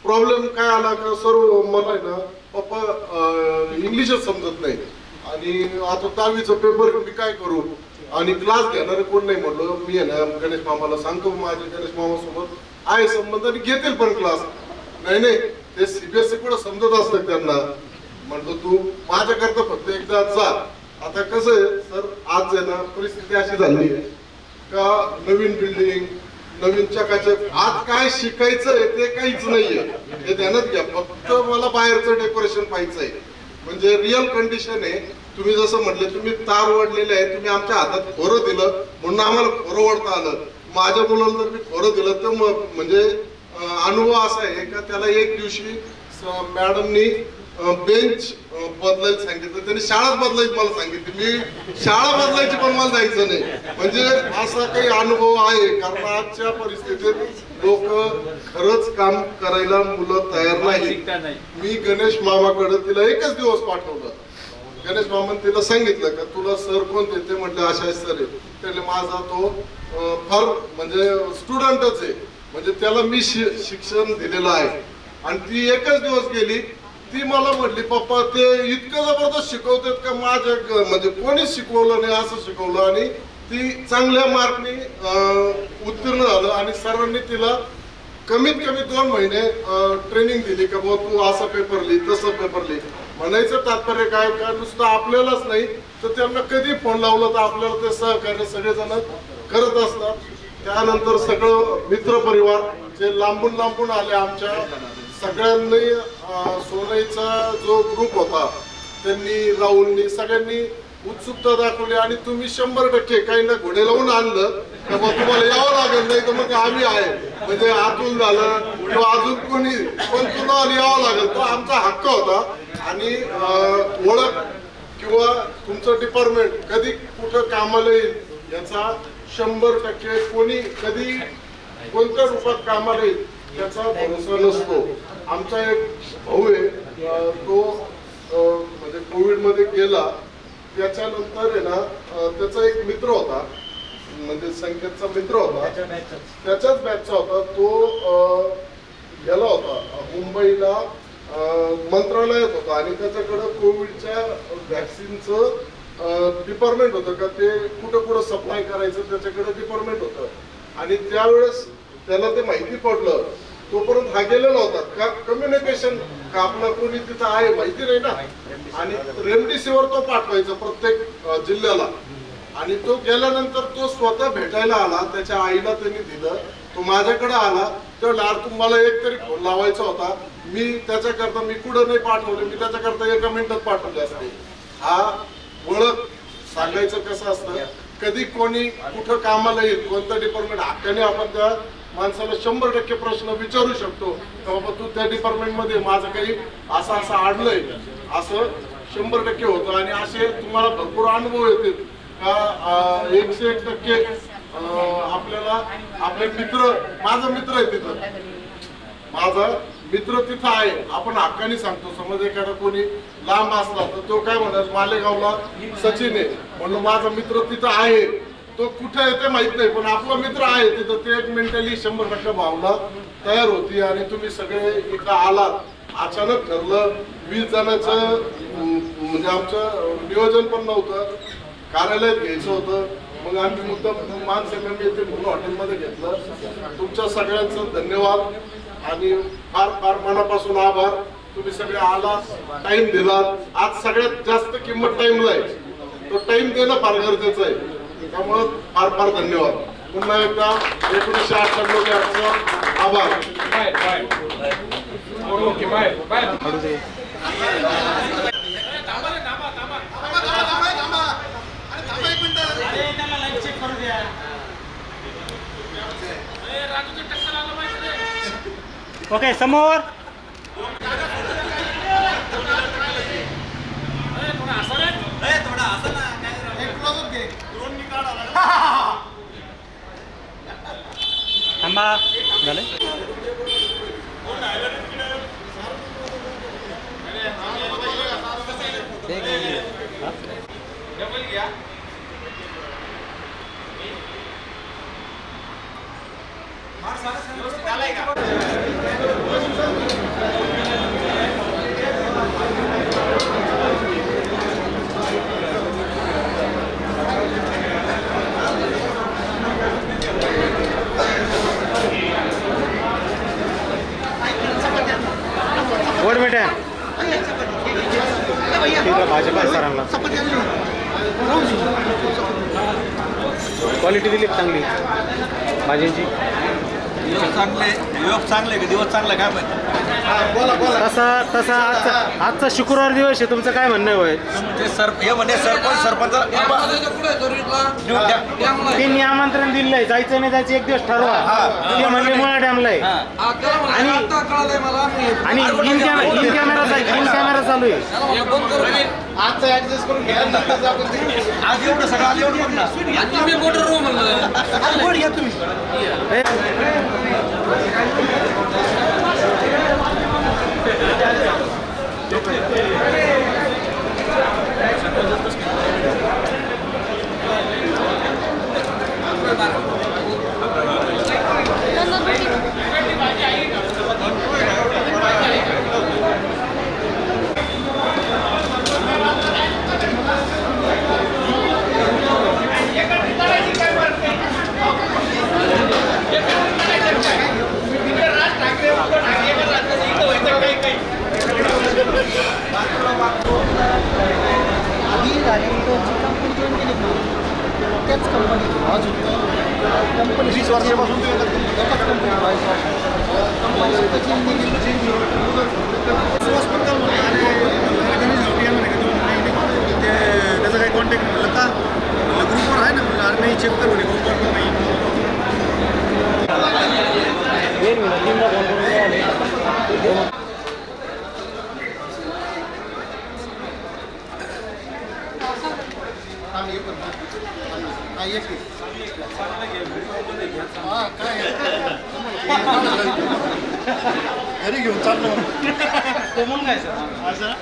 प्रॉब्लेम काय आला का सर मला ना पप्पा इंग्लिशच समजत नाही आणि आता 10वीचा पेपर मी काय करू आणि क्लास घेणार कोण नाही. म्हणलं मी आहे ना गणेश मामाला सांगतो, माझ्या गणेश मामा सोबत आहे संबंध आणि घेतील पण क्लास. नाही ते CBSE कुठं समजत असतं त्यांना. म्हणतो तू माझ्याकरता फक्त एकदा जा. आता कसं आहे सर, आज आहे ना परिस्थिती अशी झाली आहे का नवीन बिल्डिंग नवीन चकाचक, आज काय शिकायचं आहे ते काहीच नाहीये हे ध्यानात घ्या. फक्त मला बाहेरचं डेकोरेशन पाहायचंय. म्हणजे रिअल कंडिशन आहे. तुम्ही जसं म्हटले तुम्ही तार ओढलेले आहे, तुम्ही आमच्या हातात खोरं दिलं म्हणून आम्हाला खोरं ओढता आलं. माझ्या मुलाला जर मी खोरं दिलं तर म्हणजे अनुभव असा आहे का त्याला एक दिवशी मॅडमनी बेंच बदलायला सांगितलं, त्यांनी शाळाच बदलायची मला सांगितली. मी शाळा बदलायची पण मला जायचं नाही. म्हणजे असा काही अनुभव आहे, कारण आजच्या परिस्थितीत लोक खरंच काम करायला मुलं तयार नाही. मी गणेश मामाकडे तिला एकच दिवस पाठवलं. गणेश मामाने तिला सांगितलं का तुला सर कोणते, ते म्हटलं अशा सर आहे. त्याने माझा तो फार म्हणजे स्टुडंटच आहे, म्हणजे त्याला मी शिक्षण दिलेलं आहे. आणि ती एकच दिवस गेली, ती मला म्हटली पप्पा ते इतकं जबरदस्त शिकवतात का माझ्या म्हणजे कोणीच शिकवलं नाही असं शिकवलं. आणि ती चांगल्या मार्कने उत्तीर्ण झालं आणि सरांनी तिला कमीत कमी 2 महिने ट्रेनिंग दिली का बाबा तू असं पेपर लिही तसं पेपर लिही. म्हणायचं तात्पर्य काय का नुसतं आपल्यालाच नाही तर त्यांना कधी फोन लावलं तर आपल्याला ते सहकार्य सगळेजण करत असतात. त्यानंतर सगळं मित्रपरिवार जे लांबून लांबून आले, आमच्या सगळ्यांनी सोनईचा जो ग्रुप होता त्यांनी राहुलनी सगळ्यांनी उत्सुकता दाखवली आणि तुम्ही 100% काही ना घोडे लावून आणलं तर मग तुम्हाला यावं लागेल, नाही तर मग आम्ही आहे. म्हणजे आतून झालं किंवा अजून कोणी पण तुम्हाला यावं लागेल, तो आमचा हक्क होता. आणि ओळख किंवा तुमचं डिपार्टमेंट कधी कुठं कामाला येईल याचा 100% कोणी कधी कोणत्या रूपात कामाला येईल त्याचा भरोसा नसतो. आमचा एक भाऊ आहे, तो म्हणजे कोविड मध्ये गेला. त्याच्यानंतर आहे ना त्याचा एक मित्र होता, म्हणजे संकेतचा मित्र होता, त्याच्याच बॅचचा होता. तो गेला होता मुंबईला, मंत्रालयात होता आणि त्याच्याकडं कोविडच्या व्हॅक्सिनचं डिपार्टमेंट होतं का ते कुठं सप्लाय करायचं त्याच्याकडे डिपार्टमेंट होतं. आणि त्यावेळेस त्याला ते माहिती पडलं, तोपर्यंत हा गेलेला होता. का कम्युनिकेशन का आपलं कोणी तिथं आहे माहिती नाही ना. आणि रेमडेसिवीर तो पाठवायचा प्रत्येक जिल्ह्याला. आणि तो गेल्यानंतर तो स्वतः भेटायला आला, त्याच्या आईला त्यांनी दिलं. तो माझ्याकडे आला, तर तुम्हाला एक तरी फोन लावायचा होता. मी त्याच्याकरता मी कुठं नाही पाठवले, मी त्याच्याकरता 1 मिनिटात पाठवले असते. हा ओळख सांगायचं कसं असतं, कधी कोणी कुठं कामाला येईल, कोणतं डिपार्टमेंट, हक्काने आपण त्या माणसाला 100% प्रश्न विचारू शकतो. बाबा तू त्या डिपार्टमेंट मध्ये माझं काही असं अडलंय, असं 100% होतं. आणि असे तुम्हाला भरपूर अनुभव येतील का 101% आपल्याला आपले मित्र, माझा मित्र आहे तिथं, माझा मित्र तिथं आहे, आपण हक्काने सांगतो. समज एखादा कोणी लांब असला तर तो काय म्हणत, मालेगावला सचिन आहे म्हणून माझा मित्र तिथं आहे. तो कुठे आहे ते माहित नाही, पण आपला मित्र आहे तिथं. ते एक मेंटली 100% भावना तयार होती. आणि तुम्ही सगळे इथं आलात, अचानक ठरलं. 20 जणांचं म्हणजे आमचं नियोजन पण नव्हतं, कार्यालयात घ्यायचं होतं. मग आम्ही मुद्दाम मानसंगम येथे म्हणून हॉटेलमध्ये घेतलं. तुमच्या सगळ्यांचं धन्यवाद आणि फार फार मनापासून आभार. तुम्ही सगळे आलात, टाइम दिलात. आज सगळ्यात जास्त किंमत टाइमला आहे, तो टाइम देणं फार गरजेचं आहे. त्यामुळं फार फार धन्यवाद. पुन्हा एकदा 1998 आभार. ओके, समोर थांबा. झालं वर बेटा भाजपा सरांना क्वालिटी दिली चांगली भाजींची. दिवस चांगले का दिवस चांगला काय माहिती. तसा आजचा शुक्रवार दिवस आहे, तुमचं काय म्हणणं आहे? त्यांनी आमंत्रण दिलंय, जायचं नाही जायचं एक दिवस ठरवा. ते म्हणजे मुळा डॅमला आहे आणि इन कॅमेरा चालू आहे. आजचं ऍडजस्ट करून घ्या. आज एवढं सगळं आज एवढं घ्या तुम्ही. त्याच कंपनी अजून कंपनी 20 वर्षापासून एकाच त्याचा काही कॉन्टॅक्ट म्हटलं का ग्रुपवर आहे ना, म्हटलं अरे नाही चेक कर म्हणे ग्रुपवर पण नाही. हे करतो काय एक काय घरी घेऊन चाललो कोमल नाही सर आता